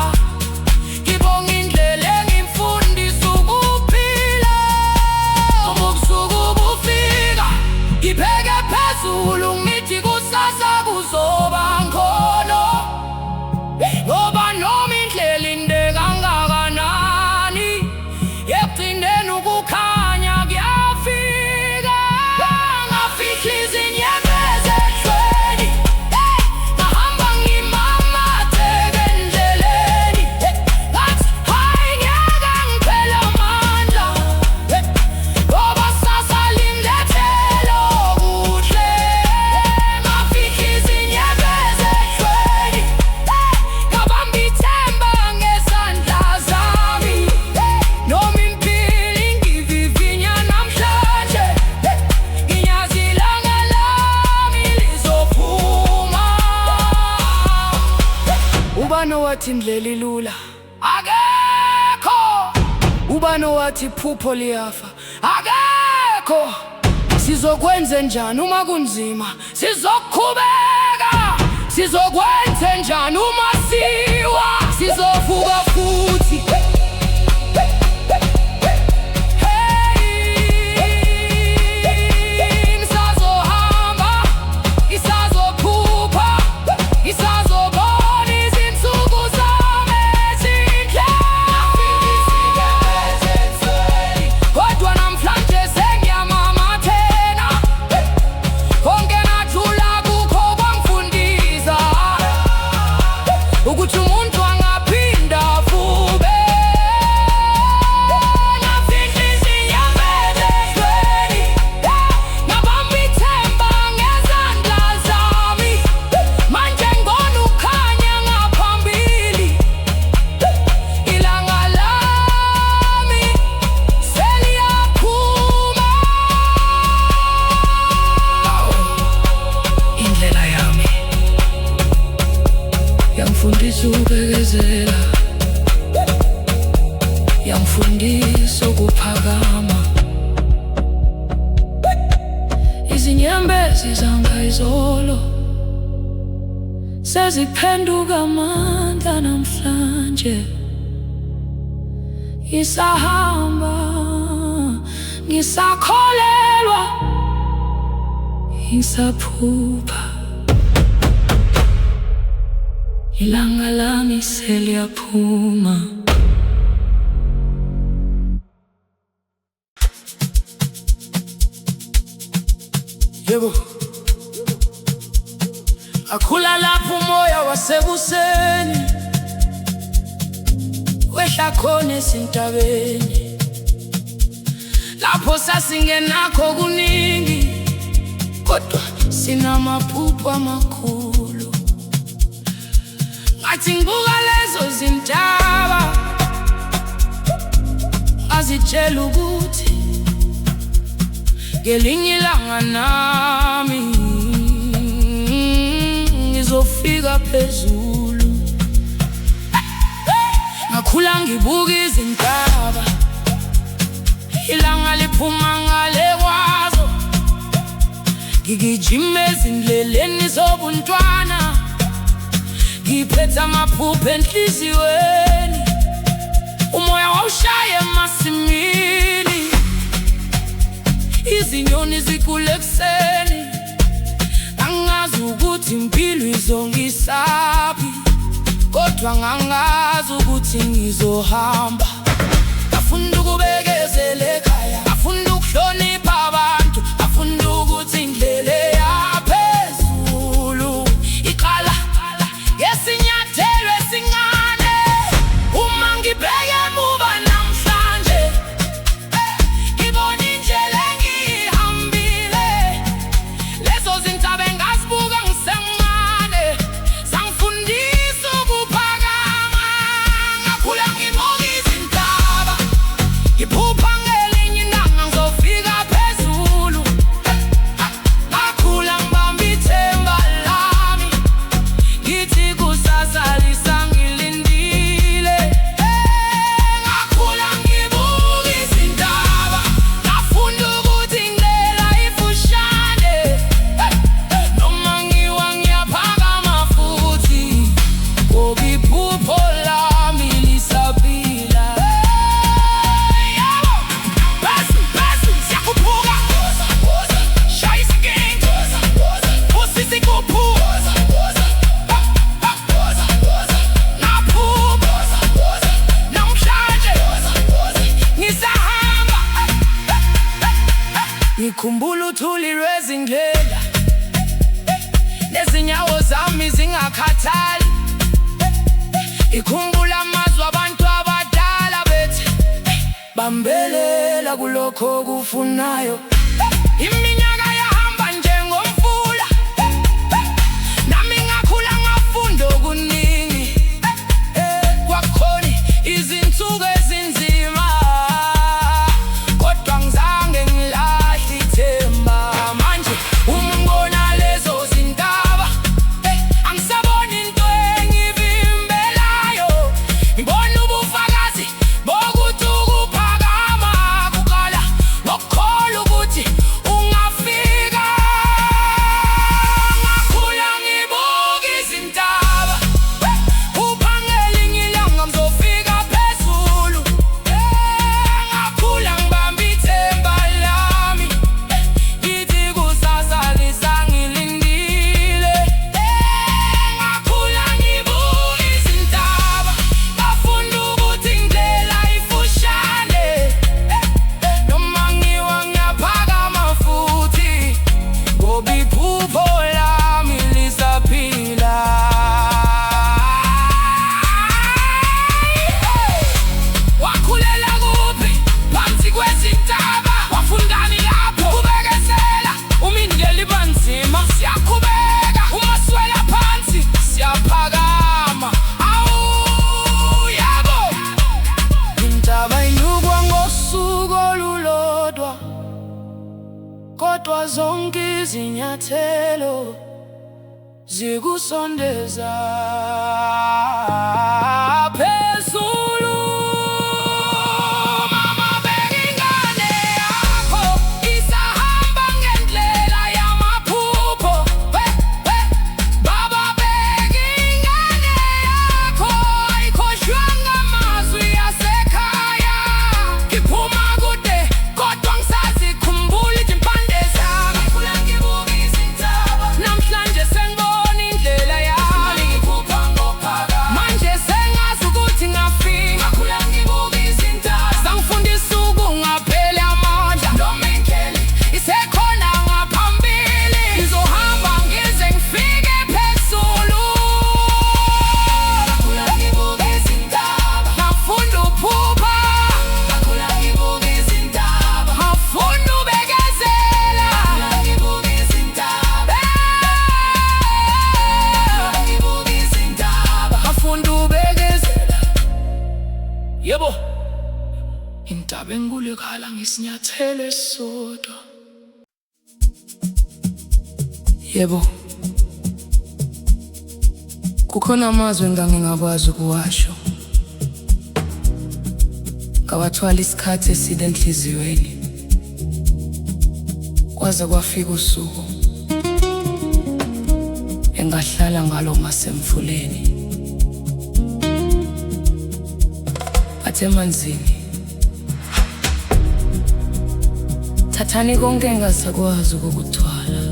ubani wathi indlela ilula? Akekho. Ubani wathi iphupho liyafa? Akekho. Sizokwenza njani uma kunzima? Sizoqhubeka. Sizokwenza njani uma siwa? Sizovuka futhi. Ukuthi umuntu angaphinda afube. Ngafihla izinyamezelo ezweni, ngabamba ithemba ngezandla zami. Manje ngibona ukhanya ngaphambili, ilanga lami seliyaphuma. Indlela yami yangifundisa ukubekezela, yangifundisa ukuphakama. Izinyembezi zangayizolo seziphenduka amandla namhlanje. Ngisahamba, ngisakholelwa, ngisaphupha. Ilanga lami seliyaphuma. Yebo, akhula lapho umoya wasebuseni wehla khona esintabeni, lapho sasingenakho kuningi kodwa sinamaphupho amakhulu. Ngathi ngibuka lezo zintaba, ngazitshela ukuthi ngelinye ilanga nami ngizofika phezulu. Ngakhula ngibuka izintaba, ilanga liphuma ngale kwazo, ngigijima ezindleleni zobuntwana, ngiphethe amaphupho enhliziyweni. Umoya wawushaya emasimini, izinyoni zikule ekuseni. Angazi ukuthi impilo izongisaphi, kodwa ngangazi ukuthi ngizohamba. Ngafunda ukubekezela ekhaya, ngafunda ukuhlonipha abantu, ngafunda ukuthi indlela yaphezulu iqala ngesinyathelo esincane. Uma ngibheke emuva namhlanje, ngibona indlela engihambile. Lezo zintaba engazibuka ngisemncane zangifundisa ukuphakama. Ngakhula ngibuka izintaba, ngiphupha ngelinye ilanga ngizofika phezulu. Ngakhula ngibamba ithemba lami, ngithi kusasa lisangilindile. Ngakhula ngibuka izintaba, ngafunda ukuthi indlela ifushane. Noma ngiwa ngiyaphakama futhi, ngoba iphupho lami lisaphila. Yebo, phezulu siyakhuphuka, shaya isiginci, usisi ikhuphuka. Ngaphupha namhlanje ngisahamba, ngikhumbula uthuli lwezindlela, nezinyawo zami zingakhathali. Ngikhumbula amazwi abantu abadala bethi, bambelela kulokho okufunayo. Iminyaka yahamba njengomfula, nami ngakhula ngafunda okuningi. Kwakhona izinsuku ezinzima, kodwa ngizange ngilahle ithemba. Manje uma ngibona lezo zintaba, angisaboni into engivimbela. izinyathelo zikusondeza phezulu. Mama, beka ingane yakho isahamba ngendlela yamaphupho. Baba, beka ingane yakho ayikhohlwa ngamazwi asekhaya. Ngiphuma kude kodwa ngisazikhumbula izimpande zami. Ngikhula ngibuka izintaba, namhlanje sengibona indlela yami. Ngikhupha ngophaka, manje sengazi ukuthi ngafika. Ngikhula ngibuka izintaba, zangifundisa ukungapheli amandla. Noma inkele isekhona ngaphambili, ngizohamba ngize ngifike phezulu. Ngikhula ngibuka izintaba, ngafunda ukuphupha. Ngikhula ngibuka izintaba, ngafunda ubekezela. Ngikhula ngibuka izintaba, ngibuka izintaba, ngafunda ubekezela. Yebo, intaba enkulu ekhala ngesinyathelo esisodwa. Yebo, kukhona amazwi engangingakwazi ukuwasho. Ngawathwala isikhathi eside enhliziyweni, kwaze kwafika usuku engahlala ngalo ngasemfuleni. Athe emanzini, thathani konke engasakwazi ukukuthwala.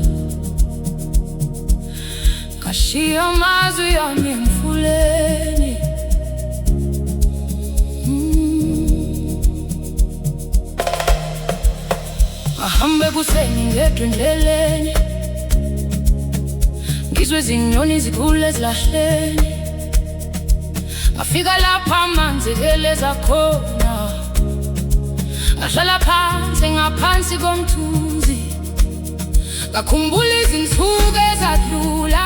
Ngashiya amazwi ami emfuleni. Ngahambe ekuseni ngedwa endleleni, ngizwe izinyoni zikhula ezilahleni. Ngafika lapha amanzi eleza khona, ngahlala phansi ngaphansi komthunzi. Ngakhumbula izinsuku ezadlula,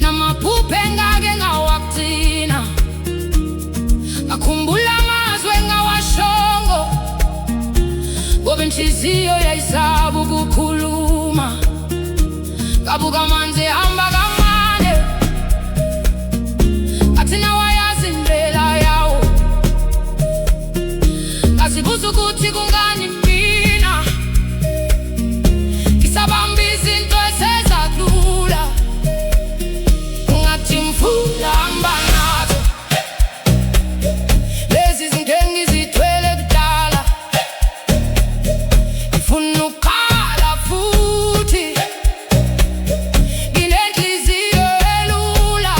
namaphupho engake ngawagcina. Ngakhumbula amazwi engawashongo, ngoba inhliziyo yayisaba ukukhuluma. Ngabuka amanzi ehamba kamane, ngathi nawayazi indlela yawo. Ngazibuza ukuthi kungani mina ngisabamba izinto esezadlula. Ngathi mvula hamba nazo lezi zinto engizithwele kudala. Ngifuna ukukhala futhi, nginenhliziyo elula.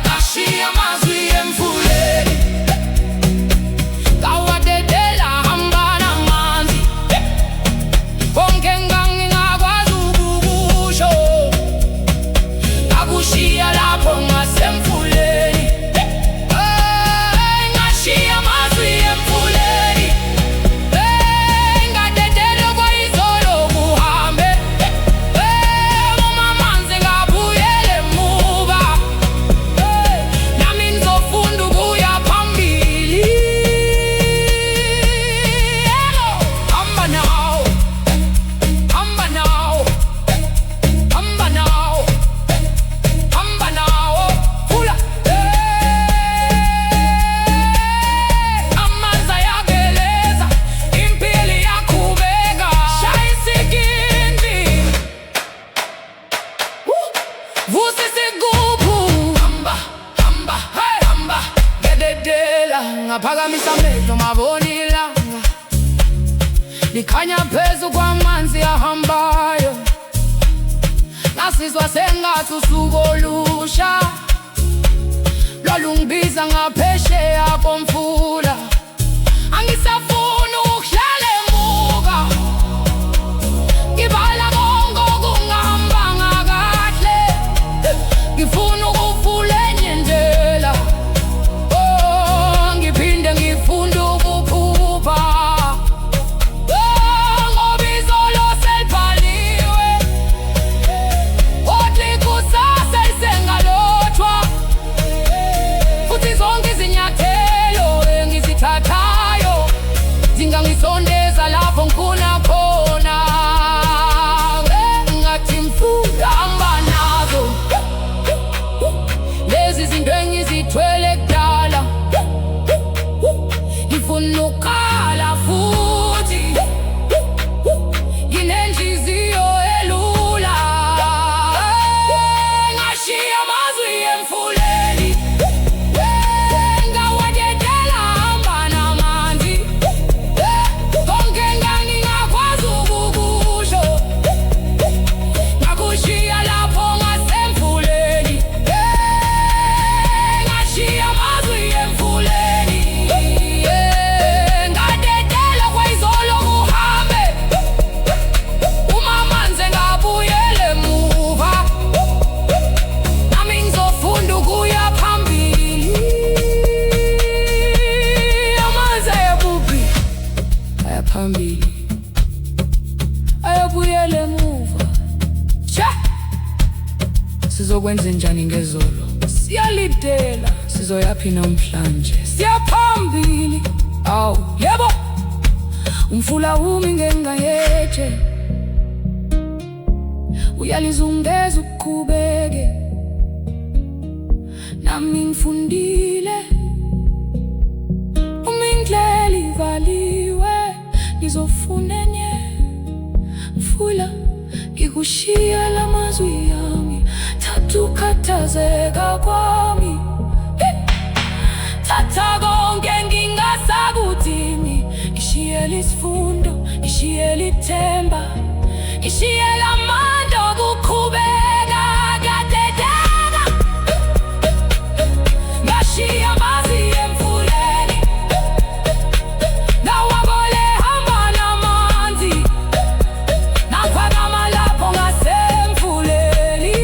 Ngashiya amazwi emfuleni, ngawadedela hamba namanzi. Konke engangingakwazi ukukusho, ngakushiya lapho ngasemfuleni. Ngashiya amazwi emfuleni, ngadedela kwayizolo kuhambe. Uma amanzi ngabuyela emuva, nami ngizofunda ukuya phambili. Hamba nawo, hamba nawo, hamba nawo, hamba nawo, vula. Amanzi ayageleza, impilo iyaqhubeka. Shaya isikindi, vusa isigubhu. Hamba, hamba, hey, hamba, ngededela. Ngaphakamisa amehlo ngabona ilanga likhanya phezu kwamanzi ahambayo. Ngasizwa sengathi usuku olusha lwalungibiza ngaphesheya komfula. Angisafuni ukuhlala emuka, ngibala konke okungahambanga kahle. Ngifuna ukuvula enye indlela, ngiphinde ngifunde ukuphupha. Ngoba izolo selibhaliwe, othi kusasa lisengalothwa. Futhi zonke izinyathelo engizithatha sizokwenza njani ngezolo? Siyalidela, sizoyaphi namhlanje? Siyaphambili, awu yebo, umfula umi ngengayeje, uyalizungeza ukuqhubeke, nami ngifundile umindlela ivaliwe, ngizofuna enye mfula, ngikushiya la mazwi yami, thatha ukhathazeka kwami, thatha konke ngingasakudini, ngishiyele isifundo, ngishiyele ithemba, ngishiyele amandla okuqhubeka kadedeka, ngashiya amazi emfuleni, nawabole hamba namanzi, naphakama lapho ngasemfuleni,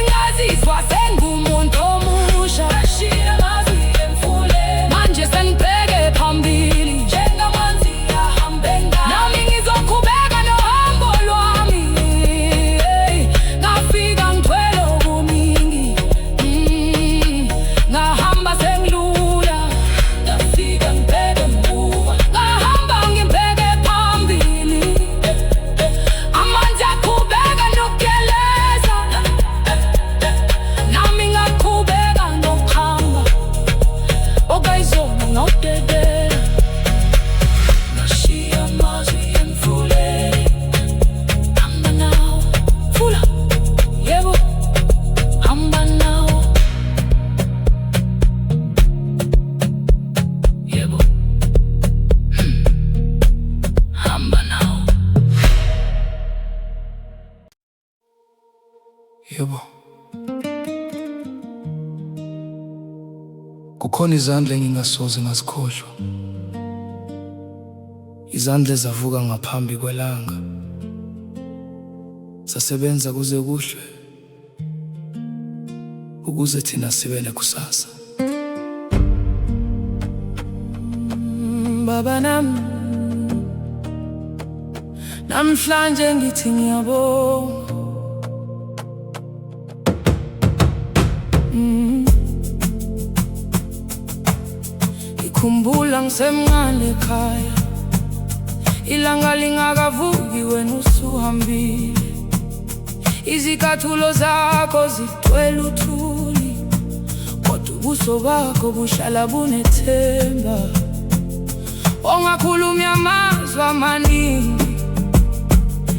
ngazizwa sengumuntu omusha, ngashiya amazi emfuleni, manje sengibheke phambili njengamanzi ahambe ngami, nami ngizoqhubeka nohambo lwami, ngafika ngigcwele okuningi, ngahamba sengilula, ngafika ngibheke emuva, ngahamba ngibheke phambili, amanzi aqhubeka nokugeleza, nami ngaqhubeka nokuhamba, okayizona ngawudedela, ngashiya amazwi emfuleni, hamba nawo mfula, yebo, hamba nawo, yebo, hamba nawo. Yebo, kukhona izandla engingasoze ngazikhohlwa, izandla ezavuka ngaphambi kwelanga, zasebenza kuze kuhlwe, ukuze thina sibe nekusasa. Baba namhlanje ngithi ngiyabonga, ngikhumbula ngisemncane ekhaya, ilanga lingakavuki wena usuhambile, izicathulo zakho zigcwele uthuli, kodwa ubuso bakho buhlala bunethemba, ongakhulumi amazwi amaningi,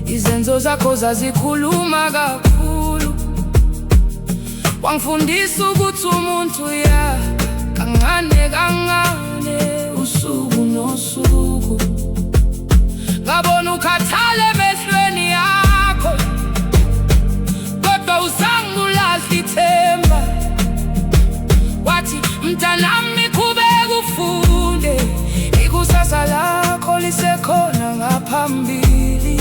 izenzo zakho zazikhuluma kakhulu, wangifundisa ukuthi umuntu kancane kancane, usuku nosuku, ngabona ukhathale emehlweni yakho, kodwa usangulahla ithemba, wathi mntanami qhubeka ufunde, ikusasa lakho lisekhona ngaphambili,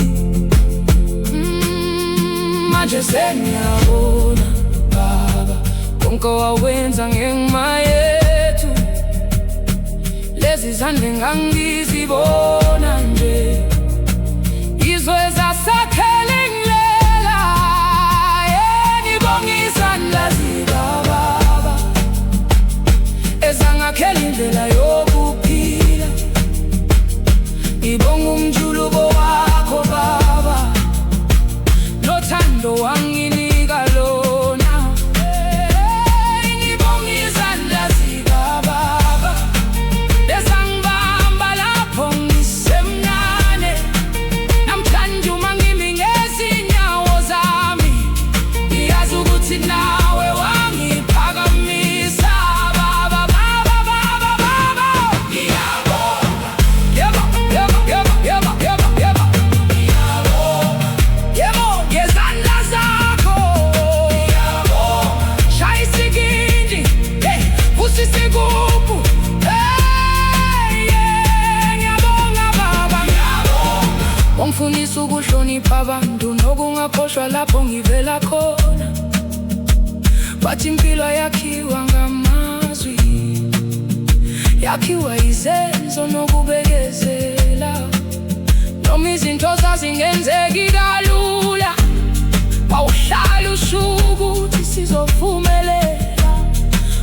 manje sengiyabona Baba konke wawenza ngenxa yethu, lezi zandla engangizibona nje, yizo ezasakhela ingilela, ngibonga izandla zikaBaba ezangakhela indlela yokuphila, ngibonga umjuluko wakho Baba, nothando wanginika lona, ngibonga izandla zikaBaba ezangibamba lapho ngisemncane, namhlanje uma ngimi ngezinyawo zami, ngiyazi ukuthi nawe wangiphakamisa Baba, Baba, Baba, Baba, ngiyabonga, yebo, yebo, yebo, yebo, yebo, yebo, ngiyabonga, yebo, ngezandla zakho, ngiyabonga, shaya isikindi, vusa isigubhu, ngiyabonga Baba, ngiyabonga, wangifundisa ukuhlonipha abantu nokungakhohlwa lapho ngivela khona, bathi impilo yakhiwa ngamazwi, yakhiwa izenzo nokubekezela, noma izinto zazingenzeki kalula, wawuhlala sizovumelela.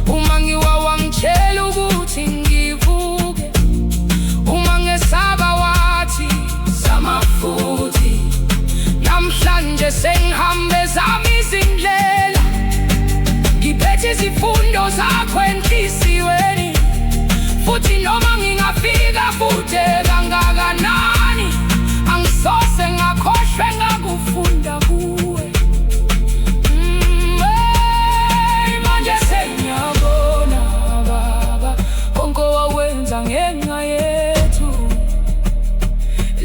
Uma ngiwawa ngitshela ukuthi ngivuke, uma ngesaba wathi zama futhi. Namhlanje sengihambe zami izindlela, ngiphethe izifundo zakho enhliziyweni. Futhi noma ngingafika kude kangakanani, angisose ngakhohlwe ngakufunda kuwe. Manje sengiyabona Baba, konke owawenza ngenxa yethu.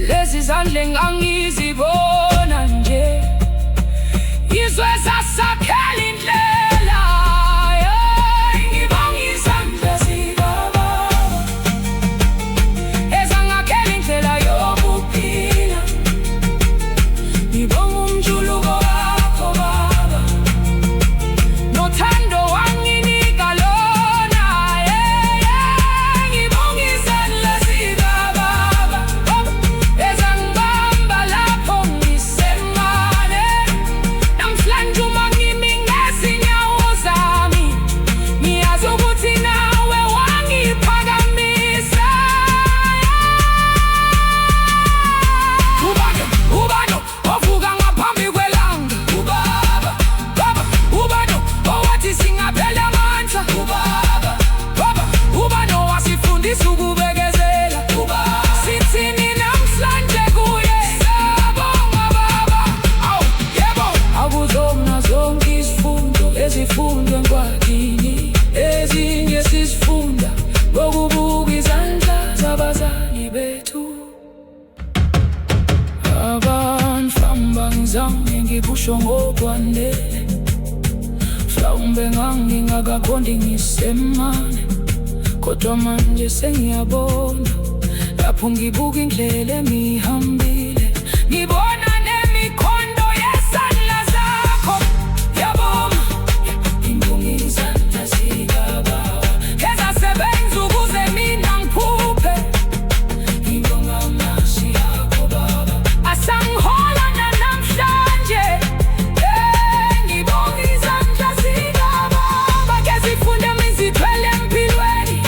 Lezi zandla engangizibona nje, izwe zasakhela indlela. Ngibonga izandla zikaBaba ezangakhela indlela yokuphila. Ngibonga umjuluko wakho Baba, nothando wanginika lona. Ngibonga izandla zikaBaba ezangibamba lapho ngisemane. Namhlanje uma ngimi ngezinyawo zami, ngiyazi ukuthi nawe wangiphakamisa. Ubani ovuka ngaphambi kwelanga? UBaba. Ubani owathi singaphela amandla? UBaba. Ubani owasifundisa ukubekezela? Sithini namhlanje kuye? Siyabonga Baba. Awu yebo, akuzona zonke izifundo ezifundwe encwadini, ezinye sizifunda ngokubuka izandla zabazali bethu. Abantu bangizange ngikusho ngokwanele, mhlawumbe ngangingakaqondi ngisemane. Kodwa manje sengiyabona, lapho ngibuka indlela engihambile, ngibona nemikhondo yezandla zakho. Ngiyabonga, ngibonga izandla zikaBaba ezasebenza ukuze mina ngiphuphe. Ngibonga amazwi akho Baba asangihola namhlanje. Ngibonga izandla zikaBaba ngezifundo engizithwele empilweni.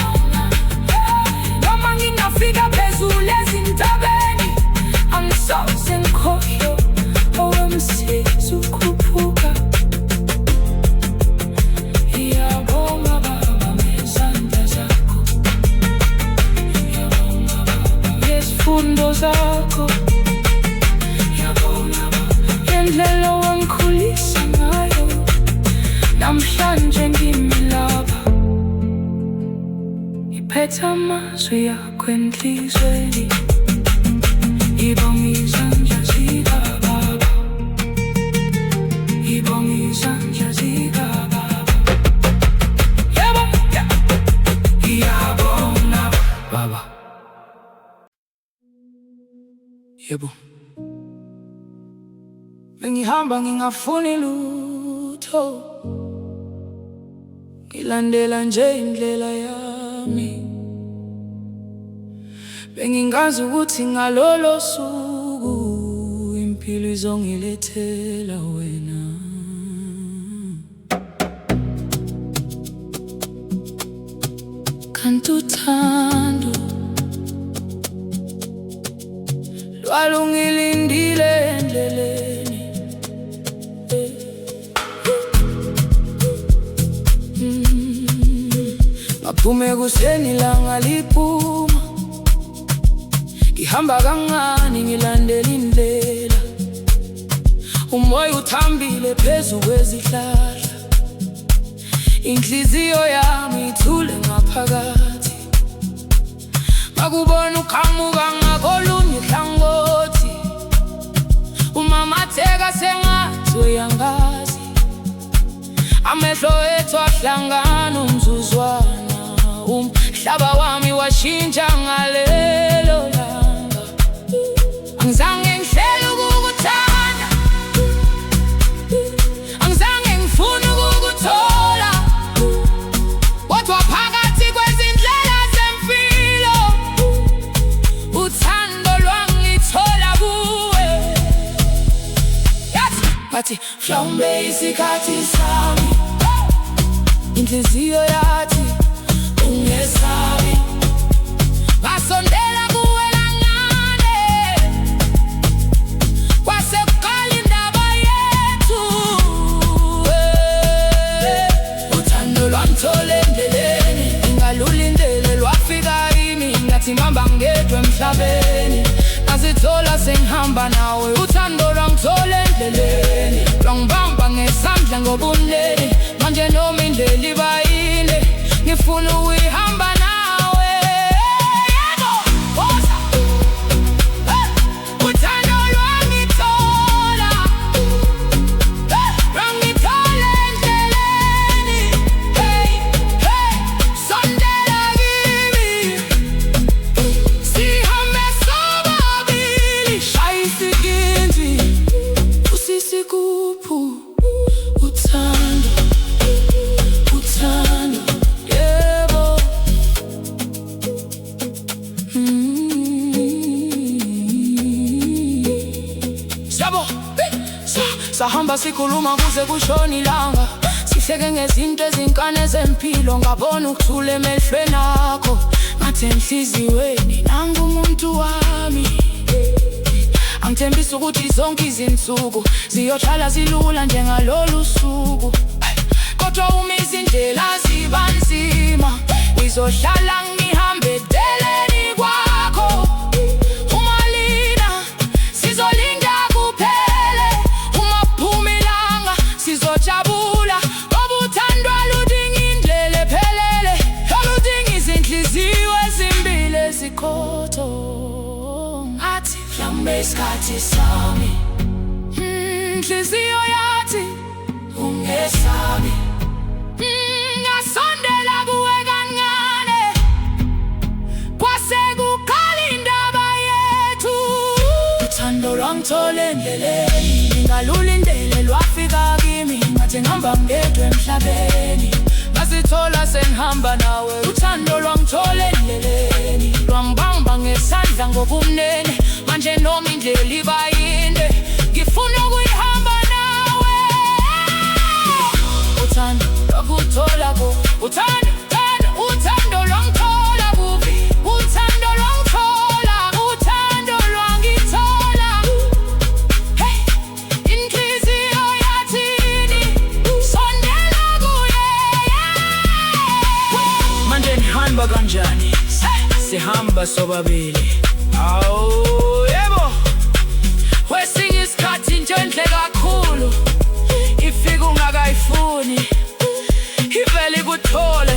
Noma ngingafika phezulu ezintabeni, angisoze ngikhohlwe owemsizi ukhuphuka. Ngiyabonga Baba ngezandla zakho, ngiyabonga Baba ngezifundo zakho, ngiyabonga Baba ngendlela owangikhulisa ngayo. Namhlanje ngimi lapha, ngiphethe amazwi akho enhliziyweni. Ngibonga izandla zikaBaba, ngibonga izandla zikaBaba. Yebo, ngiyabonga Baba. Yebo, Bengihamba ngingafuni lutho, ngilandela nje indlela yami. Bengingazi ukuthi ngalolo suku impilo izongilethela wena. Kanti uthando lwalungilindile endleleni. Ngaphume kuseni ilanga liphuma, ngihamba kancane ngilandela indlela. Umoya uthambile phezu kwezihlahla, inhliziyo yami ithule ngaphakathi. Ngakubona uqhamuka ngakolunye uhlangothi, umamatheka sengathi uyangazi. Amehlo ethu ahlangana umzuzwana, umhlaba wami washintsha ngalelo langa. Angizange ngihlele ukukuthanda, angizange ngifune ukukuthola, kodwa phakathi kwezindlela zemfilo uthando lwangithola kuwe. Yathi bathi mhlawumbe isikhathi sami, inhliziyo yathi ungesabi. Ngasondela kuwe kancane, kwase kuqala indaba yethu. Uthando lwangithola endleleni, ngingalulindele lwafika kimi. Ngathi ngihamba ngedwa emhlabeni, ngazithola sengihamba nawe. Uthando lwangithola endleleni, lwangibamba ngesandla ngobunene. Manje noma indlela iba yinde, ngifuna ukuyihamba nawe. Yebo, woza. Uthando lwangithola, lwangithola endleleni. Hey, hey, sondela kimi, sihambe sobabili. Shaya isiginci, usisigubhu. Uthando, uthando, yebo. Siyabo, sahamba sikhuluma kuze kushona ilanga, sihleke ngezinto ezinkane zempilo. Ngabona ukuthula emehlweni akho, ngathi enhliziyweni nangu umuntu wami. Angithembisa ukuthi zonke izinsuku ziyohlala zilula njengalolu suku. Kodwa uma izindlela ziba nzima, ngizohlala ngihambe eceleni kwakho. Uma lina sizolinda kuphele, uma kuphuma ilanga sizojabula. Ngoba uthando aludingi indlela ephelele, aludingi izinhliziyo ezimbili ezikhotho. Ngathi mhlawumbe isikhathi sami, inhliziyo yathi ungesabi. Ngasondela kuwe kancane, kwase kuqala indaba yethu. Uthando lwangithola endleleni, ngingalulindele lwafika kimi. Ngathi ngihamba ngedwa emhlabeni, ngazithola sengihamba nawe. Uthando lwangithola endleleni, lwangibamba ngesandla ngobunene. Manje noma indlela iba yinde, ngifuna ukuyihamba nawe. Uthando lwangithola kuphi? Uthando, uthando lwangithola kuphi? Uthando lwangithola, uthando lwangithola. Hey, inhliziyo yathini, sondela kuye. Manje nihamba kanjani? Sihamba sobabili. Awu, yebo. Kwesinye isikhathi into enhle kakhulu ifika ungakayifuni, ivele ikuthole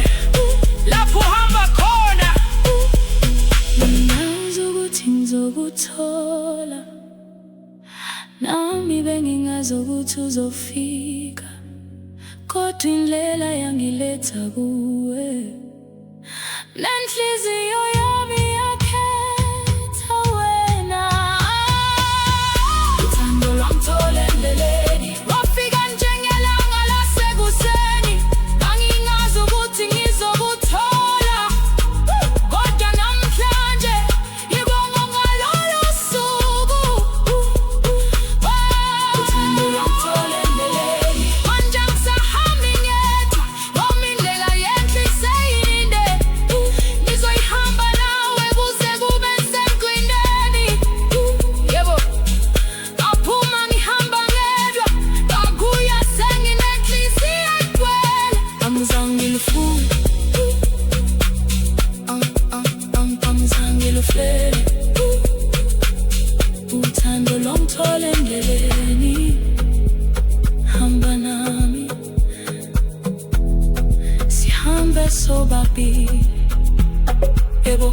lapho uhamba khona. Ngazi ukuthi ngizokuthola, nami bengingazi ukuthi uzofika. Kodwa indlela yangiletha kuwe, nenhliziyo yami yakhetha wena. Uthando lwangithola endleleni, lwafika njengelanga lasekuseni. Ngangingazi ukuthi ngizokuthola, kodwa namhlanje ngibonga ngalolo suku. Uthando lwangithola endleleni, manje angisahambi ngedwa. Noma indlela yenhle iseyinde, ngizoyihamba nawe kuze kube semgcineni. Yebo, ngaphuma ngihamba ngedwa, ngakuya senginenhliziyo egcwele. Angizange ngilufune, angizange ngiluhlele. Uthando lwangithola endleleni, hamba nami, sihambe sobabili. Yebo.